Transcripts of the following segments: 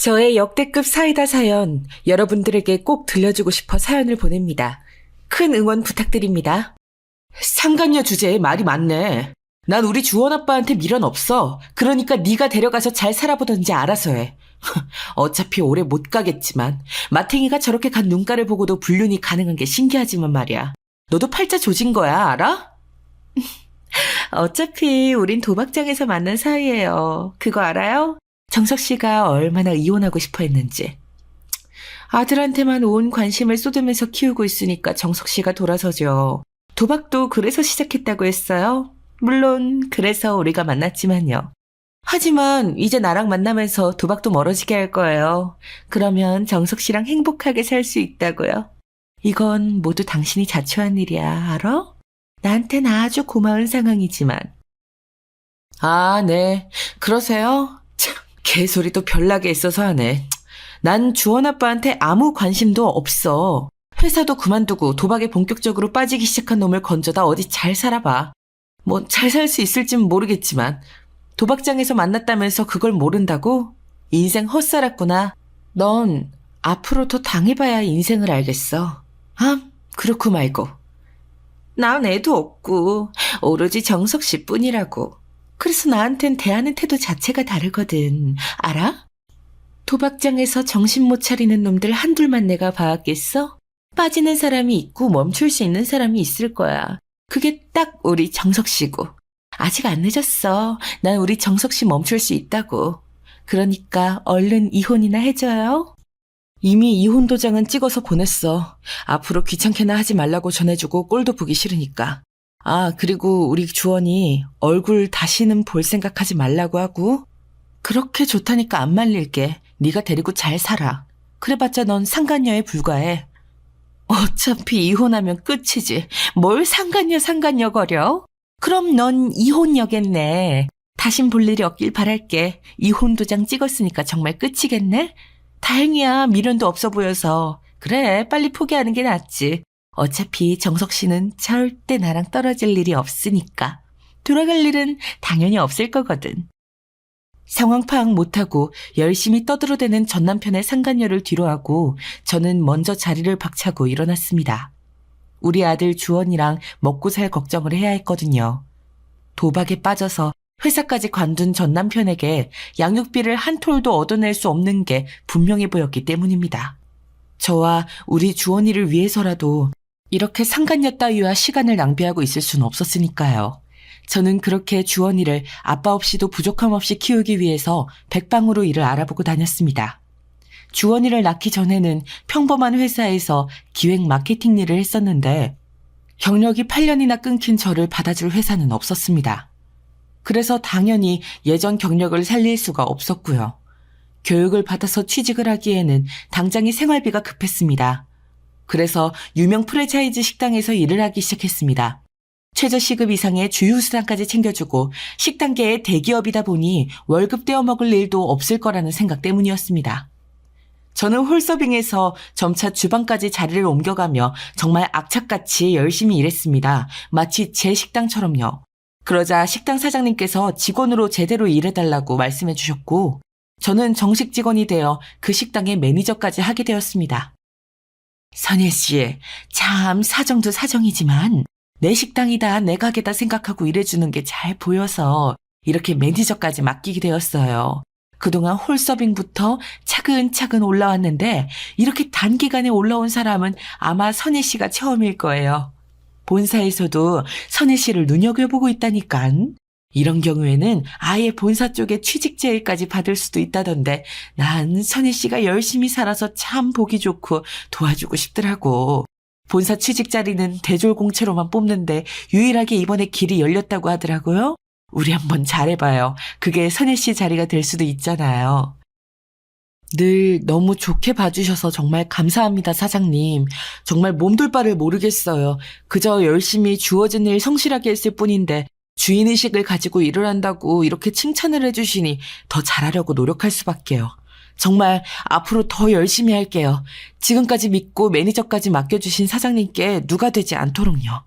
저의 역대급 사이다 사연, 여러분들에게 꼭 들려주고 싶어 사연을 보냅니다. 큰 응원 부탁드립니다. 상간녀 주제에 말이 많네. 난 우리 주원 아빠한테 미련 없어. 그러니까 네가 데려가서 잘 살아보던지 알아서 해. 어차피 오래 못 가겠지만 마탱이가 저렇게 간 눈가를 보고도 불륜이 가능한 게 신기하지만 말이야. 너도 팔자 조진 거야, 알아? 어차피 우린 도박장에서 만난 사이예요. 그거 알아요? 정석 씨가 얼마나 이혼하고 싶어 했는지. 아들한테만 온 관심을 쏟으면서 키우고 있으니까 정석 씨가 돌아서죠. 도박도 그래서 시작했다고 했어요. 물론 그래서 우리가 만났지만요. 하지만 이제 나랑 만나면서 도박도 멀어지게 할 거예요. 그러면 정석 씨랑 행복하게 살 수 있다고요. 이건 모두 당신이 자초한 일이야, 알아? 나한텐 아주 고마운 상황이지만. 아, 네. 그러세요? 참, 개소리도 별나게 있어서 하네. 난 주원 아빠한테 아무 관심도 없어. 회사도 그만두고 도박에 본격적으로 빠지기 시작한 놈을 건져다 어디 잘 살아봐. 뭐 잘 살 수 있을진 모르겠지만 도박장에서 만났다면서 그걸 모른다고? 인생 헛살았구나. 넌 앞으로 더 당해봐야 인생을 알겠어. 아, 그렇고 말고. 난 애도 없고 오로지 정석 씨뿐이라고. 그래서 나한텐 대하는 태도 자체가 다르거든. 알아? 도박장에서 정신 못 차리는 놈들 한둘만 내가 봐왔겠어? 빠지는 사람이 있고 멈출 수 있는 사람이 있을 거야. 그게 딱 우리 정석 씨고. 아직 안 늦었어. 난 우리 정석 씨 멈출 수 있다고. 그러니까 얼른 이혼이나 해줘요. 이미 이혼 도장은 찍어서 보냈어. 앞으로 귀찮게나 하지 말라고 전해주고 꼴도 보기 싫으니까. 아, 그리고 우리 주원이 얼굴 다시는 볼 생각하지 말라고 하고. 그렇게 좋다니까 안 말릴게. 네가 데리고 잘 살아. 그래봤자 넌 상간녀에 불과해. 어차피 이혼하면 끝이지. 뭘 상간녀 거려? 그럼 넌 이혼녀겠네. 다신 볼 일이 없길 바랄게. 이혼 도장 찍었으니까 정말 끝이겠네? 다행이야. 미련도 없어 보여서. 그래, 빨리 포기하는 게 낫지. 어차피 정석 씨는 절대 나랑 떨어질 일이 없으니까. 돌아갈 일은 당연히 없을 거거든. 상황 파악 못하고 열심히 떠들어대는 전 남편의 상간녀를 뒤로하고 저는 먼저 자리를 박차고 일어났습니다. 우리 아들 주원이랑 먹고 살 걱정을 해야 했거든요. 도박에 빠져서 회사까지 관둔 전 남편에게 양육비를 한 톨도 얻어낼 수 없는 게 분명해 보였기 때문입니다. 저와 우리 주원이를 위해서라도 이렇게 상간녀 따위와 시간을 낭비하고 있을 수는 없었으니까요. 저는 그렇게 주원이를 아빠 없이도 부족함 없이 키우기 위해서 백방으로 일을 알아보고 다녔습니다. 주원이를 낳기 전에는 평범한 회사에서 기획 마케팅 일을 했었는데 경력이 8년이나 끊긴 저를 받아줄 회사는 없었습니다. 그래서 당연히 예전 경력을 살릴 수가 없었고요. 교육을 받아서 취직을 하기에는 당장의 생활비가 급했습니다. 그래서 유명 프랜차이즈 식당에서 일을 하기 시작했습니다. 최저시급 이상의 주휴수당까지 챙겨주고 식당계의 대기업이다 보니 월급 떼어 먹을 일도 없을 거라는 생각 때문이었습니다. 저는 홀서빙에서 점차 주방까지 자리를 옮겨가며 정말 악착같이 열심히 일했습니다. 마치 제 식당처럼요. 그러자 식당 사장님께서 직원으로 제대로 일해달라고 말씀해 주셨고 저는 정식 직원이 되어 그 식당의 매니저까지 하게 되었습니다. 선예 씨, 참 사정도 사정이지만 내 식당이다 내 가게다 생각하고 일해주는 게 잘 보여서 이렇게 매니저까지 맡기게 되었어요. 그동안 홀서빙부터 차근차근 올라왔는데 이렇게 단기간에 올라온 사람은 아마 선예 씨가 처음일 거예요. 본사에서도 선예 씨를 눈여겨보고 있다니깐. 이런 경우에는 아예 본사 쪽에 취직 제의까지 받을 수도 있다던데 난 선예 씨가 열심히 살아서 참 보기 좋고 도와주고 싶더라고. 본사 취직 자리는 대졸공채로만 뽑는데 유일하게 이번에 길이 열렸다고 하더라고요. 우리 한번 잘해봐요. 그게 선예 씨 자리가 될 수도 있잖아요. 늘 너무 좋게 봐주셔서 정말 감사합니다, 사장님. 정말 몸둘 바를 모르겠어요. 그저 열심히 주어진 일 성실하게 했을 뿐인데 주인의식을 가지고 일을 한다고 이렇게 칭찬을 해주시니 더 잘하려고 노력할 수밖에요. 정말 앞으로 더 열심히 할게요. 지금까지 믿고 매니저까지 맡겨주신 사장님께 누가 되지 않도록요.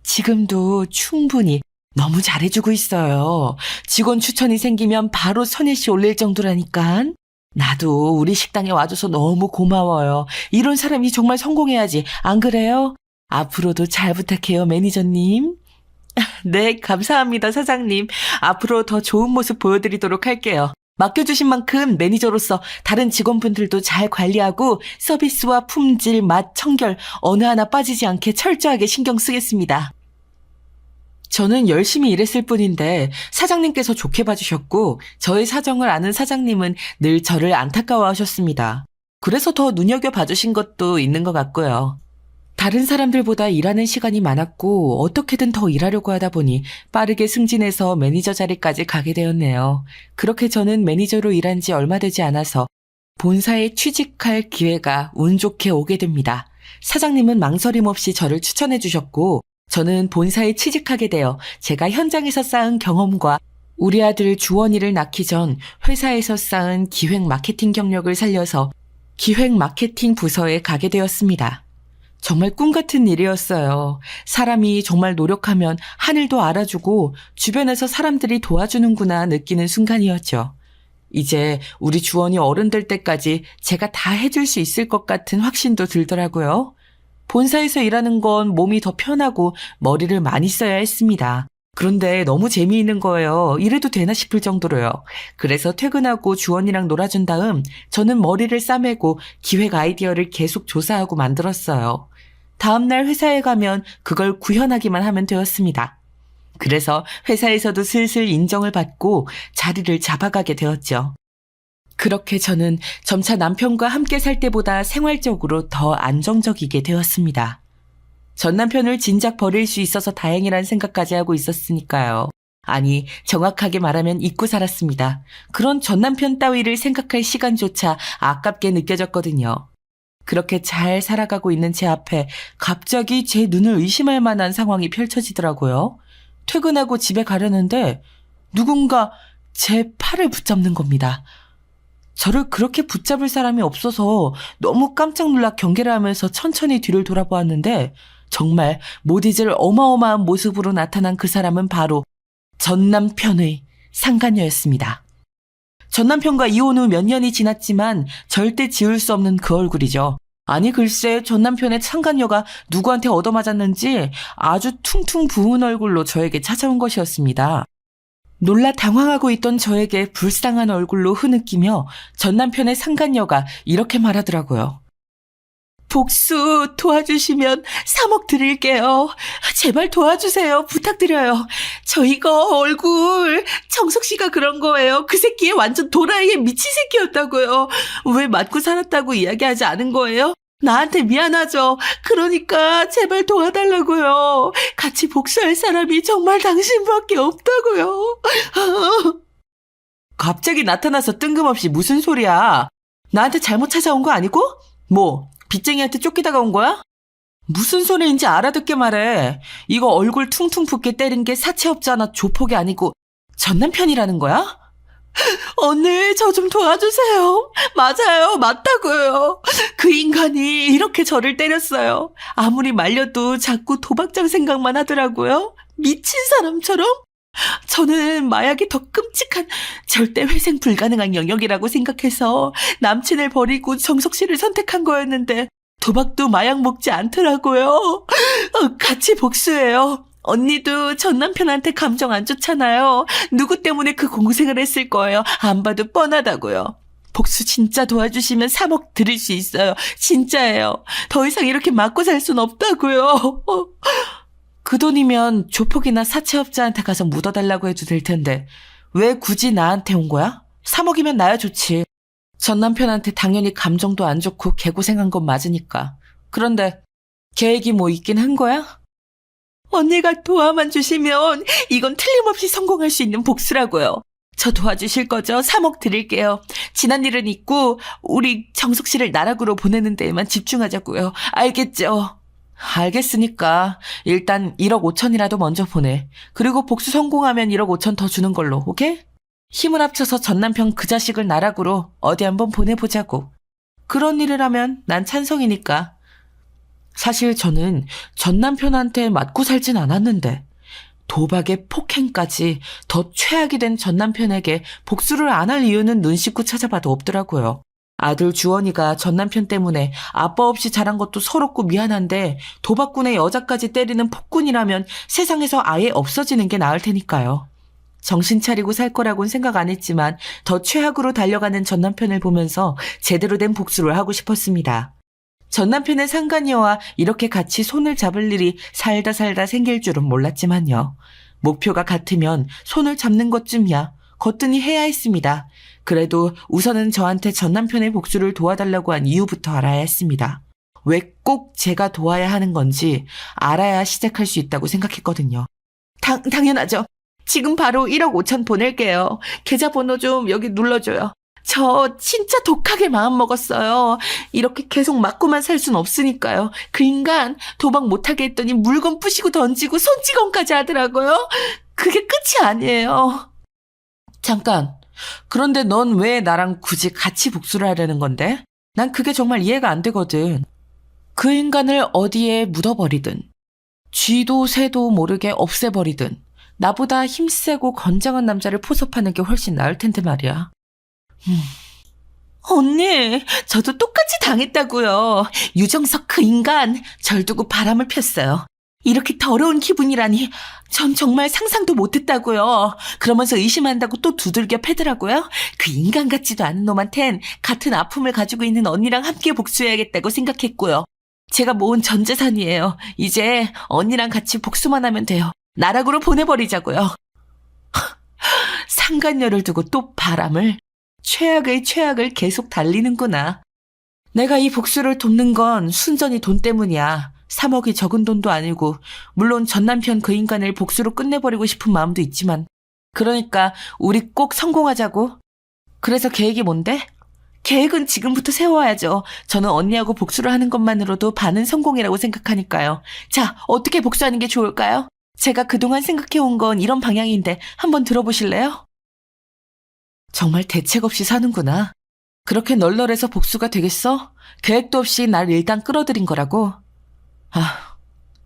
지금도 충분히 너무 잘해주고 있어요. 직원 추천이 생기면 바로 선예 씨 올릴 정도라니까. 나도 우리 식당에 와줘서 너무 고마워요. 이런 사람이 정말 성공해야지. 안 그래요? 앞으로도 잘 부탁해요, 매니저님. 네, 감사합니다, 사장님. 앞으로 더 좋은 모습 보여드리도록 할게요. 맡겨주신 만큼 매니저로서 다른 직원분들도 잘 관리하고 서비스와 품질, 맛, 청결 어느 하나 빠지지 않게 철저하게 신경 쓰겠습니다. 저는 열심히 일했을 뿐인데 사장님께서 좋게 봐주셨고 저의 사정을 아는 사장님은 늘 저를 안타까워하셨습니다. 그래서 더 눈여겨봐주신 것도 있는 것 같고요. 다른 사람들보다 일하는 시간이 많았고 어떻게든 더 일하려고 하다 보니 빠르게 승진해서 매니저 자리까지 가게 되었네요. 그렇게 저는 매니저로 일한 지 얼마 되지 않아서 본사에 취직할 기회가 운 좋게 오게 됩니다. 사장님은 망설임 없이 저를 추천해 주셨고 저는 본사에 취직하게 되어 제가 현장에서 쌓은 경험과 우리 아들 주원이를 낳기 전 회사에서 쌓은 기획 마케팅 경력을 살려서 기획 마케팅 부서에 가게 되었습니다. 정말 꿈 같은 일이었어요. 사람이 정말 노력하면 하늘도 알아주고 주변에서 사람들이 도와주는구나 느끼는 순간이었죠. 이제 우리 주원이 어른 될 때까지 제가 다 해줄 수 있을 것 같은 확신도 들더라고요. 본사에서 일하는 건 몸이 더 편하고 머리를 많이 써야 했습니다. 그런데 너무 재미있는 거예요. 이래도 되나 싶을 정도로요. 그래서 퇴근하고 주원이랑 놀아준 다음 저는 머리를 싸매고 기획 아이디어를 계속 조사하고 만들었어요. 다음날 회사에 가면 그걸 구현하기만 하면 되었습니다. 그래서 회사에서도 슬슬 인정을 받고 자리를 잡아가게 되었죠. 그렇게 저는 점차 남편과 함께 살 때보다 생활적으로 더 안정적이게 되었습니다. 전 남편을 진작 버릴 수 있어서 다행이란 생각까지 하고 있었으니까요. 아니, 정확하게 말하면 잊고 살았습니다. 그런 전 남편 따위를 생각할 시간조차 아깝게 느껴졌거든요. 그렇게 잘 살아가고 있는 제 앞에 갑자기 제 눈을 의심할 만한 상황이 펼쳐지더라고요. 퇴근하고 집에 가려는데 누군가 제 팔을 붙잡는 겁니다. 저를 그렇게 붙잡을 사람이 없어서 너무 깜짝 놀라 경계를 하면서 천천히 뒤를 돌아보았는데 정말 못 잊을 어마어마한 모습으로 나타난 그 사람은 바로 전 남편의 상간녀였습니다. 전 남편과 이혼 후 몇 년이 지났지만 절대 지울 수 없는 그 얼굴이죠. 아니 글쎄 전 남편의 상간녀가 누구한테 얻어맞았는지 아주 퉁퉁 부은 얼굴로 저에게 찾아온 것이었습니다. 놀라 당황하고 있던 저에게 불쌍한 얼굴로 흐느끼며 전 남편의 상간녀가 이렇게 말하더라고요. 복수 도와주시면 3억 드릴게요. 제발 도와주세요. 부탁드려요. 저 이거 얼굴 정석 씨가 그런 거예요. 그 새끼 완전 도라이에 미친 새끼였다고요. 왜 맞고 살았다고 이야기하지 않은 거예요? 나한테 미안하죠. 그러니까 제발 도와달라고요. 같이 복수할 사람이 정말 당신밖에 없다고요. 갑자기 나타나서 뜬금없이 무슨 소리야. 나한테 잘못 찾아온 거 아니고? 뭐 빚쟁이한테 쫓기다가 온 거야? 무슨 소리인지 알아듣게 말해. 이거 얼굴 퉁퉁 붓게 때린 게 사채업자나 조폭이 아니고 전 남편이라는 거야? 언니 저 좀 도와주세요. 맞아요. 맞다고요. 그 인간이 이렇게 저를 때렸어요. 아무리 말려도 자꾸 도박장 생각만 하더라고요. 미친 사람처럼. 저는 마약이 더 끔찍한 절대 회생 불가능한 영역이라고 생각해서 남친을 버리고 정석 씨를 선택한 거였는데 도박도 마약 먹지 않더라고요. 같이 복수해요. 언니도 전 남편한테 감정 안 좋잖아요. 누구 때문에 그 공생을 했을 거예요. 안 봐도 뻔하다고요. 복수 진짜 도와주시면 3억 드릴 수 있어요. 진짜예요. 더 이상 이렇게 맞고 살 순 없다고요. 그 돈이면 조폭이나 사채업자한테 가서 묻어달라고 해도 될 텐데 왜 굳이 나한테 온 거야? 3억이면 나야 좋지. 전 남편한테 당연히 감정도 안 좋고 개고생한 건 맞으니까. 그런데 계획이 뭐 있긴 한 거야? 언니가 도와만 주시면 이건 틀림없이 성공할 수 있는 복수라고요. 저 도와주실 거죠? 3억 드릴게요. 지난 일은 잊고 우리 정석 씨를 나락으로 보내는 데에만 집중하자고요. 알겠죠? 알겠으니까 일단 1억 5천이라도 먼저 보내. 그리고 복수 성공하면 1억 5천 더 주는 걸로, 오케이? 힘을 합쳐서 전 남편 그 자식을 나락으로 어디 한번 보내보자고. 그런 일을 하면 난 찬성이니까. 사실 저는 전 남편한테 맞고 살진 않았는데 도박에 폭행까지 더 최악이 된 전 남편에게 복수를 안 할 이유는 눈 씻고 찾아봐도 없더라고요. 아들 주원이가 전 남편 때문에 아빠 없이 자란 것도 서럽고 미안한데 도박꾼의 여자까지 때리는 폭군이라면 세상에서 아예 없어지는 게 나을 테니까요. 정신 차리고 살 거라고는 생각 안 했지만 더 최악으로 달려가는 전 남편을 보면서 제대로 된 복수를 하고 싶었습니다. 전 남편의 상간녀와 이렇게 같이 손을 잡을 일이 살다 생길 줄은 몰랐지만요. 목표가 같으면 손을 잡는 것쯤이야 거뜬히 해야 했습니다. 그래도 우선은 저한테 전 남편의 복수를 도와달라고 한 이유부터 알아야 했습니다. 왜 꼭 제가 도와야 하는 건지 알아야 시작할 수 있다고 생각했거든요. 당연하죠. 지금 바로 1억 5천 보낼게요. 계좌번호 좀 여기 눌러줘요. 저 진짜 독하게 마음먹었어요. 이렇게 계속 맞고만 살 순 없으니까요. 그 인간 도박 못하게 했더니 물건 부시고 던지고 손찌검까지 하더라고요. 그게 끝이 아니에요. 잠깐. 그런데 넌 왜 나랑 굳이 같이 복수를 하려는 건데? 난 그게 정말 이해가 안 되거든. 그 인간을 어디에 묻어버리든, 쥐도 새도 모르게 없애버리든, 나보다 힘세고 건장한 남자를 포섭하는 게 훨씬 나을 텐데 말이야. 언니, 저도 똑같이 당했다고요. 유정석 그 인간 절 두고 바람을 폈어요. 이렇게 더러운 기분이라니 전 정말 상상도 못했다고요. 그러면서 의심한다고 또 두들겨 패더라고요. 그 인간 같지도 않은 놈한텐 같은 아픔을 가지고 있는 언니랑 함께 복수해야겠다고 생각했고요. 제가 모은 전 재산이에요. 이제 언니랑 같이 복수만 하면 돼요. 나락으로 보내버리자고요. 상간녀를 두고 또 바람을. 최악의 최악을 계속 달리는구나. 내가 이 복수를 돕는 건 순전히 돈 때문이야. 3억이 적은 돈도 아니고 물론 전 남편 그 인간을 복수로 끝내버리고 싶은 마음도 있지만 그러니까 우리 꼭 성공하자고. 그래서 계획이 뭔데? 계획은 지금부터 세워야죠. 저는 언니하고 복수를 하는 것만으로도 반은 성공이라고 생각하니까요. 자, 어떻게 복수하는 게 좋을까요? 제가 그동안 생각해온 건 이런 방향인데 한번 들어보실래요? 정말 대책 없이 사는구나. 그렇게 널널해서 복수가 되겠어? 계획도 없이 날 일단 끌어들인 거라고? 아,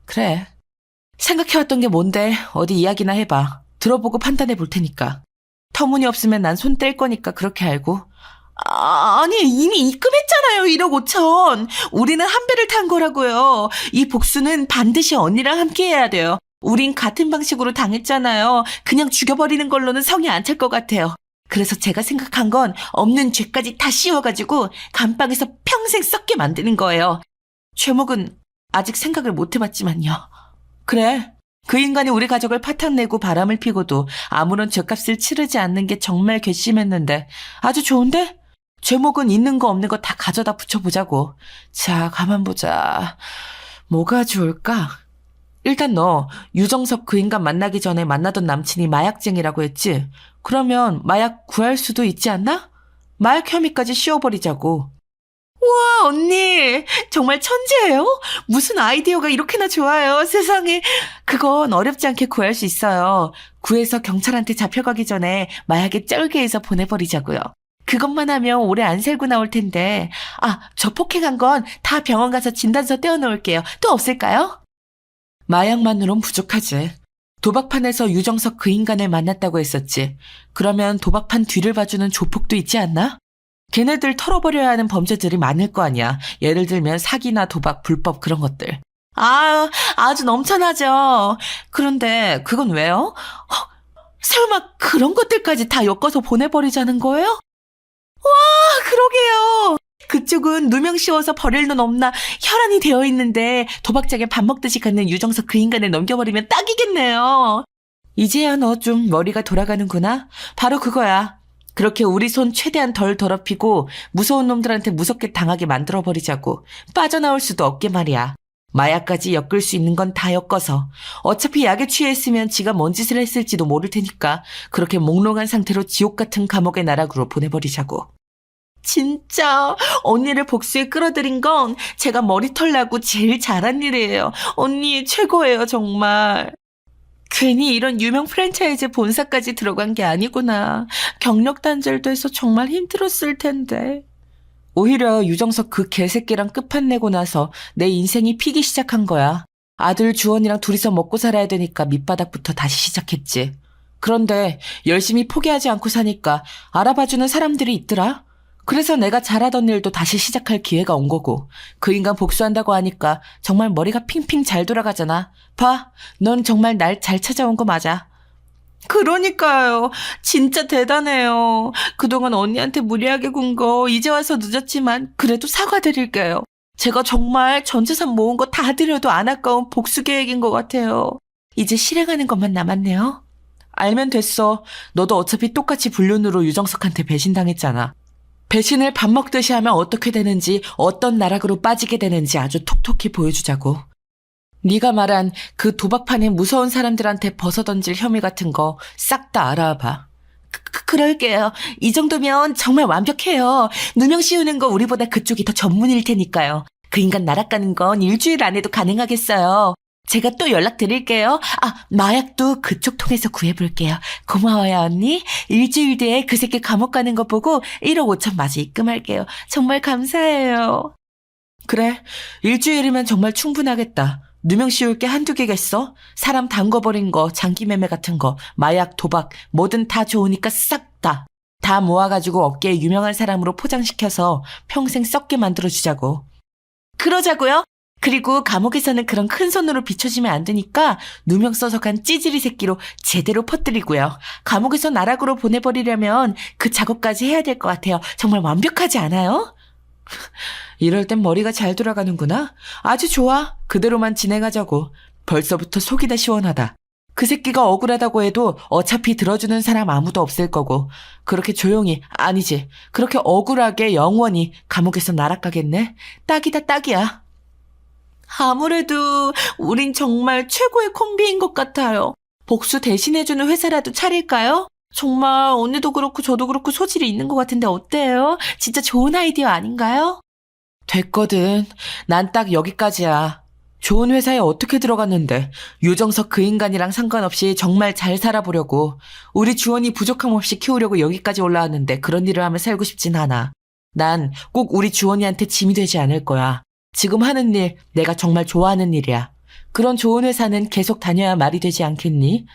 그래. 생각해왔던 게 뭔데 어디 이야기나 해봐. 들어보고 판단해 볼 테니까. 터무니없으면 난 손 뗄 거니까 그렇게 알고. 아니 이미 입금했잖아요. 1억 5천. 우리는 한 배를 탄 거라고요. 이 복수는 반드시 언니랑 함께 해야 돼요. 우린 같은 방식으로 당했잖아요. 그냥 죽여버리는 걸로는 성이 안 찰 것 같아요. 그래서 제가 생각한 건 없는 죄까지 다 씌워가지고 감방에서 평생 썩게 만드는 거예요. 최목은 아직 생각을 못 해봤지만요. 그래. 그 인간이 우리 가족을 파탄내고 바람을 피고도 아무런 죄값을 치르지 않는 게 정말 괘씸했는데 아주 좋은데? 죄목은 있는 거 없는 거 다 가져다 붙여보자고. 자, 가만 보자. 뭐가 좋을까? 일단 너 유정석 그 인간 만나기 전에 만나던 남친이 마약쟁이라고 했지? 그러면 마약 구할 수도 있지 않나? 마약 혐의까지 씌워버리자고. 우와, 언니 정말 천재예요? 무슨 아이디어가 이렇게나 좋아요. 세상에. 그건 어렵지 않게 구할 수 있어요. 구해서 경찰한테 잡혀가기 전에 마약에 쩔게 해서 보내버리자고요. 그것만 하면 오래 안 살고 나올 텐데. 아, 저 폭행한 건 다 병원 가서 진단서 떼어놓을게요. 또 없을까요? 마약만으론 부족하지. 도박판에서 유정석 그 인간을 만났다고 했었지. 그러면 도박판 뒤를 봐주는 조폭도 있지 않나? 걔네들 털어버려야 하는 범죄들이 많을 거 아니야. 예를 들면 사기나 도박, 불법 그런 것들. 아주 넘쳐나죠. 그런데 그건 왜요? 설마 그런 것들까지 다 엮어서 보내버리자는 거예요? 와, 그러게요. 그쪽은 누명 씌워서 버릴 놈 없나 혈안이 되어 있는데 도박장에 밥 먹듯이 갖는 유정석 그 인간을 넘겨버리면 딱이겠네요. 이제야 너 좀 머리가 돌아가는구나. 바로 그거야. 그렇게 우리 손 최대한 덜 더럽히고 무서운 놈들한테 무섭게 당하게 만들어버리자고. 빠져나올 수도 없게 말이야. 마약까지 엮을 수 있는 건 다 엮어서. 어차피 약에 취했으면 지가 뭔 짓을 했을지도 모를 테니까 그렇게 몽롱한 상태로 지옥 같은 감옥의 나락으로 보내버리자고. 진짜 언니를 복수에 끌어들인 건 제가 머리털 나고 제일 잘한 일이에요. 언니 최고예요 정말. 괜히 이런 유명 프랜차이즈 본사까지 들어간 게 아니구나. 경력 단절도 해서 정말 힘들었을 텐데. 오히려 유정석 그 개새끼랑 끝판내고 나서 내 인생이 피기 시작한 거야. 아들 주원이랑 둘이서 먹고 살아야 되니까 밑바닥부터 다시 시작했지. 그런데 열심히 포기하지 않고 사니까 알아봐주는 사람들이 있더라. 그래서 내가 잘하던 일도 다시 시작할 기회가 온 거고, 그 인간 복수한다고 하니까 정말 머리가 핑핑 잘 돌아가잖아. 봐, 넌 정말 날 잘 찾아온 거 맞아. 그러니까요. 진짜 대단해요. 그동안 언니한테 무리하게 군 거 이제 와서 늦었지만 그래도 사과드릴게요. 제가 정말 전 재산 모은 거 다 드려도 안 아까운 복수 계획인 것 같아요. 이제 실행하는 것만 남았네요. 알면 됐어. 너도 어차피 똑같이 불륜으로 유정석한테 배신당했잖아. 배신을 밥 먹듯이 하면 어떻게 되는지, 어떤 나락으로 빠지게 되는지 아주 톡톡히 보여주자고. 네가 말한 그 도박판에 무서운 사람들한테 벗어던질 혐의 같은 거 싹 다 알아봐. 그럴게요. 이 정도면 정말 완벽해요. 누명 씌우는 거 우리보다 그쪽이 더 전문일 테니까요. 그 인간 나락 가는 건 일주일 안에도 가능하겠어요. 제가 또 연락드릴게요. 마약도 그쪽 통해서 구해볼게요. 고마워요, 언니. 일주일 뒤에 그 새끼 감옥 가는 거 보고 1억 5천 마저 입금할게요. 정말 감사해요. 그래, 일주일이면 정말 충분하겠다. 누명 씌울 게 한두 개겠어? 사람 담궈버린 거, 장기 매매 같은 거, 마약, 도박, 뭐든 다 좋으니까 싹 다. 다 모아가지고 어깨에 유명한 사람으로 포장시켜서 평생 썩게 만들어주자고. 그러자고요? 그리고 감옥에서는 그런 큰 손으로 비춰지면 안 되니까 누명 써서 간 찌질이 새끼로 제대로 퍼뜨리고요. 감옥에서 나락으로 보내버리려면 그 작업까지 해야 될 것 같아요. 정말 완벽하지 않아요? 이럴 땐 머리가 잘 돌아가는구나. 아주 좋아. 그대로만 진행하자고. 벌써부터 속이 다 시원하다. 그 새끼가 억울하다고 해도 어차피 들어주는 사람 아무도 없을 거고, 그렇게 조용히, 아니지, 그렇게 억울하게 영원히 감옥에서 날아가겠네. 딱이다, 딱이야. 아무래도 우린 정말 최고의 콤비인 것 같아요. 복수 대신해주는 회사라도 차릴까요? 정말 언니도 그렇고 저도 그렇고 소질이 있는 것 같은데 어때요? 진짜 좋은 아이디어 아닌가요? 됐거든. 난 딱 여기까지야. 좋은 회사에 어떻게 들어갔는데 유정석 그 인간이랑 상관없이 정말 잘 살아보려고, 우리 주원이 부족함 없이 키우려고 여기까지 올라왔는데 그런 일을 하며 살고 싶진 않아. 난 꼭 우리 주원이한테 짐이 되지 않을 거야. 지금 하는 일 내가 정말 좋아하는 일이야. 그런 좋은 회사는 계속 다녀야 말이 되지 않겠니?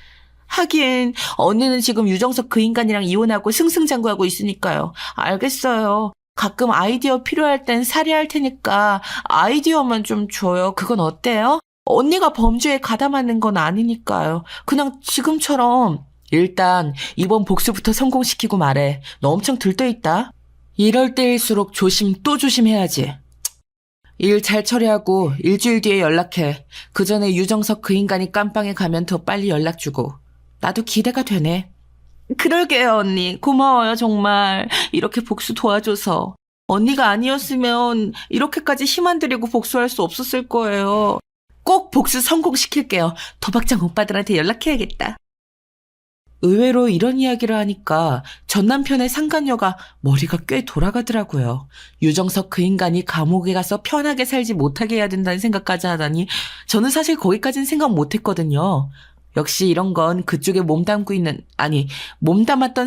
하긴 언니는 지금 유정석 그 인간이랑 이혼하고 승승장구하고 있으니까요. 알겠어요. 가끔 아이디어 필요할 땐 살해할 테니까 아이디어만 좀 줘요. 그건 어때요? 언니가 범죄에 가담하는 건 아니니까요. 그냥 지금처럼. 일단 이번 복수부터 성공시키고 말해. 너 엄청 들떠있다. 이럴 때일수록 조심 또 조심해야지. 일 잘 처리하고 일주일 뒤에 연락해. 그 전에 유정석 그 인간이 깜빵에 가면 더 빨리 연락 주고. 나도 기대가 되네. 그러게요, 언니. 고마워요, 정말. 이렇게 복수 도와줘서. 언니가 아니었으면 이렇게까지 힘 안 들이고 복수할 수 없었을 거예요. 꼭 복수 성공시킬게요. 도박장 오빠들한테 연락해야겠다. 의외로 이런 이야기를 하니까 전 남편의 상간녀가 머리가 꽤 돌아가더라고요. 유정석 그 인간이 감옥에 가서 편하게 살지 못하게 해야 된다는 생각까지 하다니, 저는 사실 거기까지는 생각 못했거든요. 역시 이런 건 그쪽에 몸담았던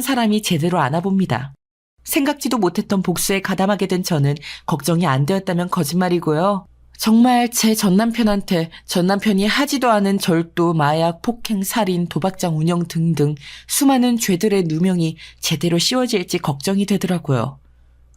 사람이 제대로 아나봅니다. 생각지도 못했던 복수에 가담하게 된 저는 걱정이 안 되었다면 거짓말이고요. 정말 제 전남편한테 전남편이 하지도 않은 절도, 마약, 폭행, 살인, 도박장 운영 등등 수많은 죄들의 누명이 제대로 씌워질지 걱정이 되더라고요.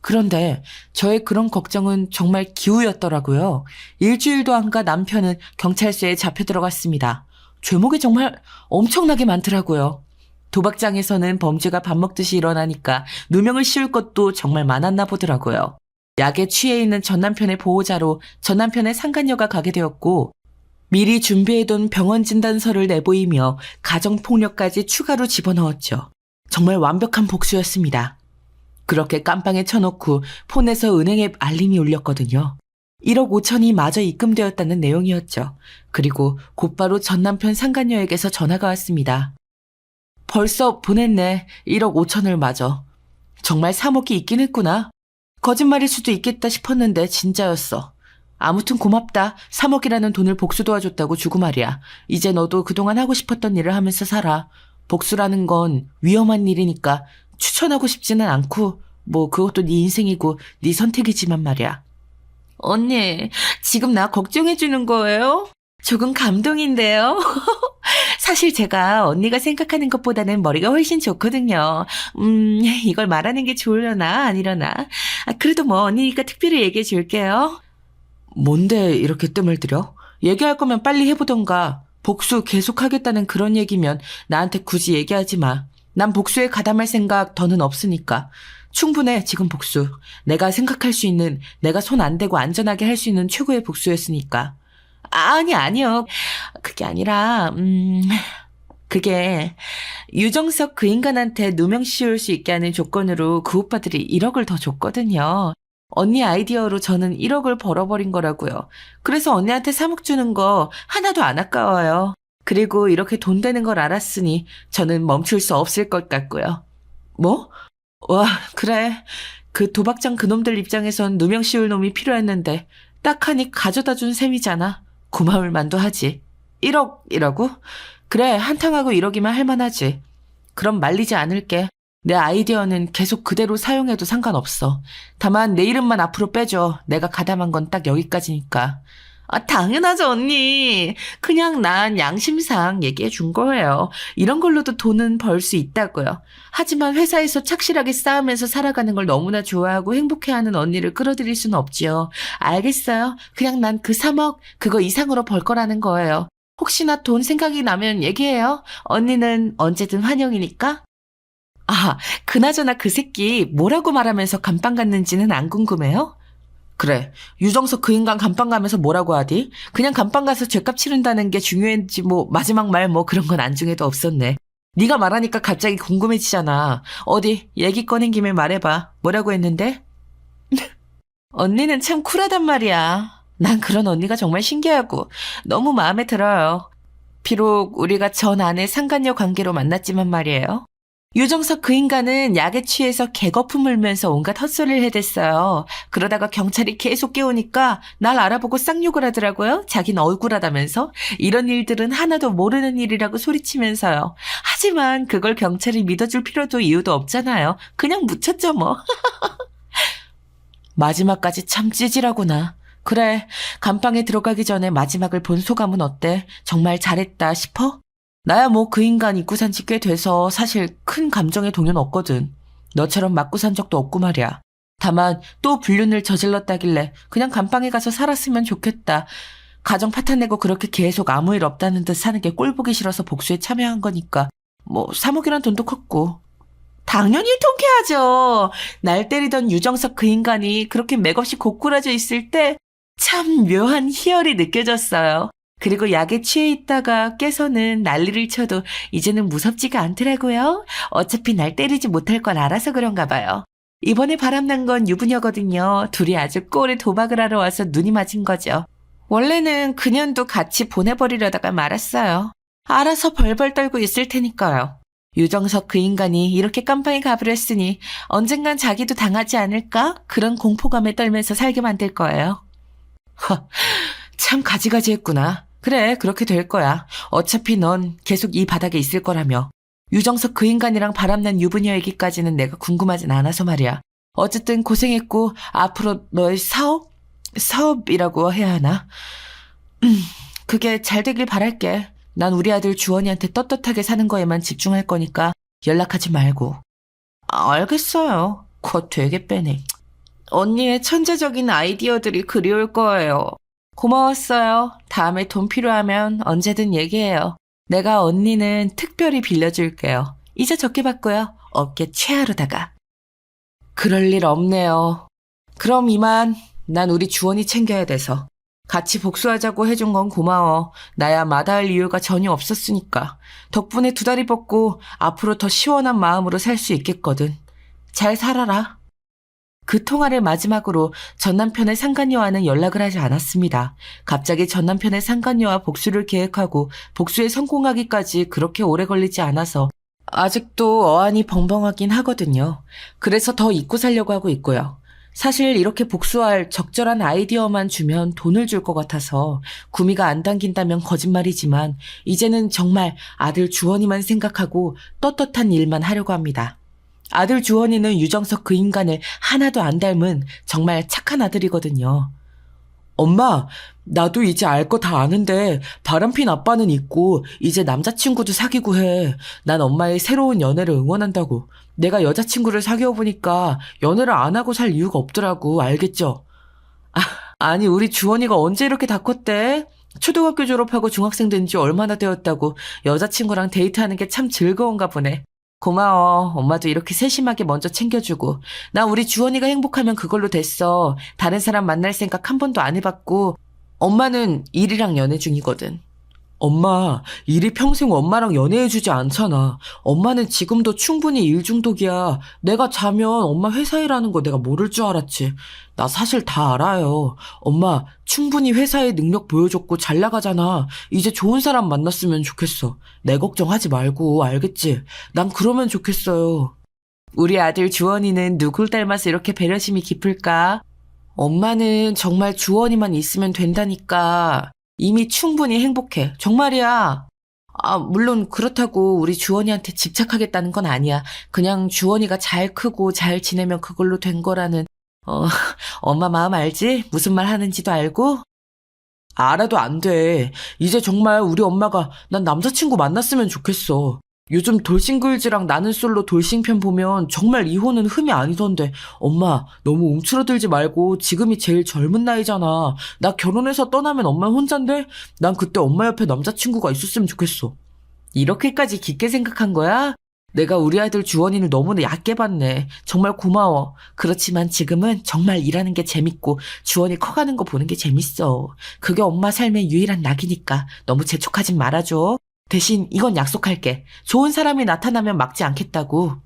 그런데 저의 그런 걱정은 정말 기우였더라고요. 일주일도 안 가 남편은 경찰서에 잡혀 들어갔습니다. 죄목이 정말 엄청나게 많더라고요. 도박장에서는 범죄가 밥 먹듯이 일어나니까 누명을 씌울 것도 정말 많았나 보더라고요. 약에 취해 있는 전남편의 보호자로 전남편의 상간녀가 가게 되었고, 미리 준비해둔 병원 진단서를 내보이며 가정폭력까지 추가로 집어넣었죠. 정말 완벽한 복수였습니다. 그렇게 깜빵에 쳐놓고 폰에서 은행에 알림이 울렸거든요. 1억 5천이 마저 입금되었다는 내용이었죠. 그리고 곧바로 전남편 상간녀에게서 전화가 왔습니다. 벌써 보냈네. 1억 5천을 마저. 정말 3억이 있긴 했구나. 거짓말일 수도 있겠다 싶었는데 진짜였어. 아무튼 고맙다. 3억이라는 돈을 복수 도와줬다고 주고 말이야. 이제 너도 그동안 하고 싶었던 일을 하면서 살아. 복수라는 건 위험한 일이니까 추천하고 싶지는 않고, 뭐 그것도 네 인생이고 네 선택이지만 말이야. 언니, 지금 나 걱정해주는 거예요? 조금 감동인데요. 사실 제가 언니가 생각하는 것보다는 머리가 훨씬 좋거든요. 이걸 말하는 게 좋으려나 아니려나. 그래도 뭐 언니니까 특별히 얘기해 줄게요. 뭔데 이렇게 뜸을 들여? 얘기할 거면 빨리 해보던가. 복수 계속하겠다는 그런 얘기면 나한테 굳이 얘기하지 마. 난 복수에 가담할 생각 더는 없으니까. 충분해, 지금 복수. 내가 생각할 수 있는, 내가 손 안 대고 안전하게 할 수 있는 최고의 복수였으니까. 아니요. 그게 아니라, 그게 유정석 그 인간한테 누명 씌울 수 있게 하는 조건으로 그 오빠들이 1억을 더 줬거든요. 언니 아이디어로 저는 1억을 벌어버린 거라고요. 그래서 언니한테 3억 주는 거 하나도 안 아까워요. 그리고 이렇게 돈 되는 걸 알았으니 저는 멈출 수 없을 것 같고요. 뭐? 와, 그래. 그 도박장 그놈들 입장에선 누명 씌울 놈이 필요했는데 딱 하니 가져다 준 셈이잖아. 고마울 만도 하지. 1억이라고? 그래, 한탕하고 1억이면 할만하지. 그럼 말리지 않을게. 내 아이디어는 계속 그대로 사용해도 상관없어. 다만 내 이름만 앞으로 빼줘. 내가 가담한 건 딱 여기까지니까. 당연하죠, 언니. 그냥 난 양심상 얘기해 준 거예요. 이런 걸로도 돈은 벌 수 있다고요. 하지만 회사에서 착실하게 싸우면서 살아가는 걸 너무나 좋아하고 행복해하는 언니를 끌어들일 수는 없지요. 알겠어요. 그냥 난 그 3억, 그거 이상으로 벌 거라는 거예요. 혹시나 돈 생각이 나면 얘기해요. 언니는 언제든 환영이니까. 그나저나 그 새끼 뭐라고 말하면서 감방 갔는지는 안 궁금해요? 그래, 유정석 그 인간 감방 가면서 뭐라고 하디? 그냥 감방 가서 죗값 치른다는 게 중요했지 뭐 마지막 말 뭐 그런 건 안중에도 없었네. 네가 말하니까 갑자기 궁금해지잖아. 어디 얘기 꺼낸 김에 말해봐. 뭐라고 했는데? 언니는 참 쿨하단 말이야. 난 그런 언니가 정말 신기하고 너무 마음에 들어요. 비록 우리가 전 아내 상간녀 관계로 만났지만 말이에요. 유정석 그 인간은 약에 취해서 개거품 울면서 온갖 헛소리를 해댔어요. 그러다가 경찰이 계속 깨우니까 날 알아보고 쌍욕을 하더라고요. 자긴 억울하다면서. 이런 일들은 하나도 모르는 일이라고 소리치면서요. 하지만 그걸 경찰이 믿어줄 필요도 이유도 없잖아요. 그냥 묻혔죠 뭐. 마지막까지 참 찌질하구나. 그래, 감방에 들어가기 전에 마지막을 본 소감은 어때? 정말 잘했다 싶어? 나야 뭐 그 인간 잊고 산 지 꽤 돼서 사실 큰 감정의 동요는 없거든. 너처럼 맞고 산 적도 없고 말이야. 다만 또 불륜을 저질렀다길래 그냥 감방에 가서 살았으면 좋겠다. 가정 파탄내고 그렇게 계속 아무 일 없다는 듯 사는 게 꼴보기 싫어서 복수에 참여한 거니까. 뭐 3억이란 돈도 컸고. 당연히 통쾌하죠. 날 때리던 유정석 그 인간이 그렇게 맥없이 고꾸라져 있을 때 참 묘한 희열이 느껴졌어요. 그리고 약에 취해 있다가 깨서는 난리를 쳐도 이제는 무섭지가 않더라고요. 어차피 날 때리지 못할 걸 알아서 그런가 봐요. 이번에 바람난 건 유부녀거든요. 둘이 아주 꼴에 도박을 하러 와서 눈이 맞은 거죠. 원래는 그년도 같이 보내버리려다가 말았어요. 알아서 벌벌 떨고 있을 테니까요. 유정석 그 인간이 이렇게 깜빵에 가버렸으니 언젠간 자기도 당하지 않을까? 그런 공포감에 떨면서 살게 만들 거예요. 참 가지가지했구나. 그래, 그렇게 될 거야. 어차피 넌 계속 이 바닥에 있을 거라며. 유정석 그 인간이랑 바람난 유부녀 얘기까지는 내가 궁금하진 않아서 말이야. 어쨌든 고생했고 앞으로 너의 사업이라고 해야 하나? 그게 잘 되길 바랄게. 난 우리 아들 주원이한테 떳떳하게 사는 거에만 집중할 거니까 연락하지 말고. 알겠어요. 곧 되게 빼네. 언니의 천재적인 아이디어들이 그리울 거예요. 고마웠어요. 다음에 돈 필요하면 언제든 얘기해요. 내가 언니는 특별히 빌려줄게요. 이자 적게 받고요. 어깨 최하로다가. 그럴 일 없네요. 그럼 이만. 난 우리 주원이 챙겨야 돼서. 같이 복수하자고 해준 건 고마워. 나야 마다할 이유가 전혀 없었으니까. 덕분에 2다리 뻗고 앞으로 더 시원한 마음으로 살 수 있겠거든. 잘 살아라. 그 통화를 마지막으로 전남편의 상간녀와는 연락을 하지 않았습니다. 갑자기 전남편의 상간녀와 복수를 계획하고 복수에 성공하기까지 그렇게 오래 걸리지 않아서 아직도 어안이 벙벙하긴 하거든요. 그래서 더 잊고 살려고 하고 있고요. 사실 이렇게 복수할 적절한 아이디어만 주면 돈을 줄 것 같아서 구미가 안 당긴다면 거짓말이지만 이제는 정말 아들 주원이만 생각하고 떳떳한 일만 하려고 합니다. 아들 주원이는 유정석 그 인간을 하나도 안 닮은 정말 착한 아들이거든요. 엄마, 나도 이제 알 거 다 아는데 바람핀 아빠는 있고 이제 남자친구도 사귀고 해. 난 엄마의 새로운 연애를 응원한다고. 내가 여자친구를 사귀어 보니까 연애를 안 하고 살 이유가 없더라고. 알겠죠? 아니, 우리 주원이가 언제 이렇게 다 컸대? 초등학교 졸업하고 중학생 된 지 얼마나 되었다고 여자친구랑 데이트하는 게 참 즐거운가 보네. 고마워. 엄마도 이렇게 세심하게 먼저 챙겨주고. 나 우리 주원이가 행복하면 그걸로 됐어. 다른 사람 만날 생각 한 번도 안 해봤고. 엄마는 일이랑 연애 중이거든. 엄마, 일이 평생 엄마랑 연애해주지 않잖아. 엄마는 지금도 충분히 일 중독이야. 내가 자면 엄마 회사 일하는 거 내가 모를 줄 알았지. 나 사실 다 알아요. 엄마, 충분히 회사의 능력 보여줬고 잘 나가잖아. 이제 좋은 사람 만났으면 좋겠어. 내 걱정하지 말고, 알겠지? 난 그러면 좋겠어요. 우리 아들 주원이는 누굴 닮아서 이렇게 배려심이 깊을까? 엄마는 정말 주원이만 있으면 된다니까. 이미 충분히 행복해. 정말이야. 물론 그렇다고 우리 주원이한테 집착하겠다는 건 아니야. 그냥 주원이가 잘 크고 잘 지내면 그걸로 된 거라는, 어, 엄마 마음 알지? 무슨 말 하는지도 알고? 알아도 안 돼. 이제 정말 우리 엄마가 난 남자친구 만났으면 좋겠어. 요즘 돌싱글즈랑 나는 솔로 돌싱편 보면 정말 이혼은 흠이 아니던데. 엄마, 너무 움츠러들지 말고 지금이 제일 젊은 나이잖아. 나 결혼해서 떠나면 엄마 혼잔데? 난 그때 엄마 옆에 남자친구가 있었으면 좋겠어. 이렇게까지 깊게 생각한 거야? 내가 우리 아들 주원이를 너무나 얕게 봤네. 정말 고마워. 그렇지만 지금은 정말 일하는 게 재밌고 주원이 커가는 거 보는 게 재밌어. 그게 엄마 삶의 유일한 낙이니까 너무 재촉하진 말아줘. 대신 이건 약속할게. 좋은 사람이 나타나면 막지 않겠다고.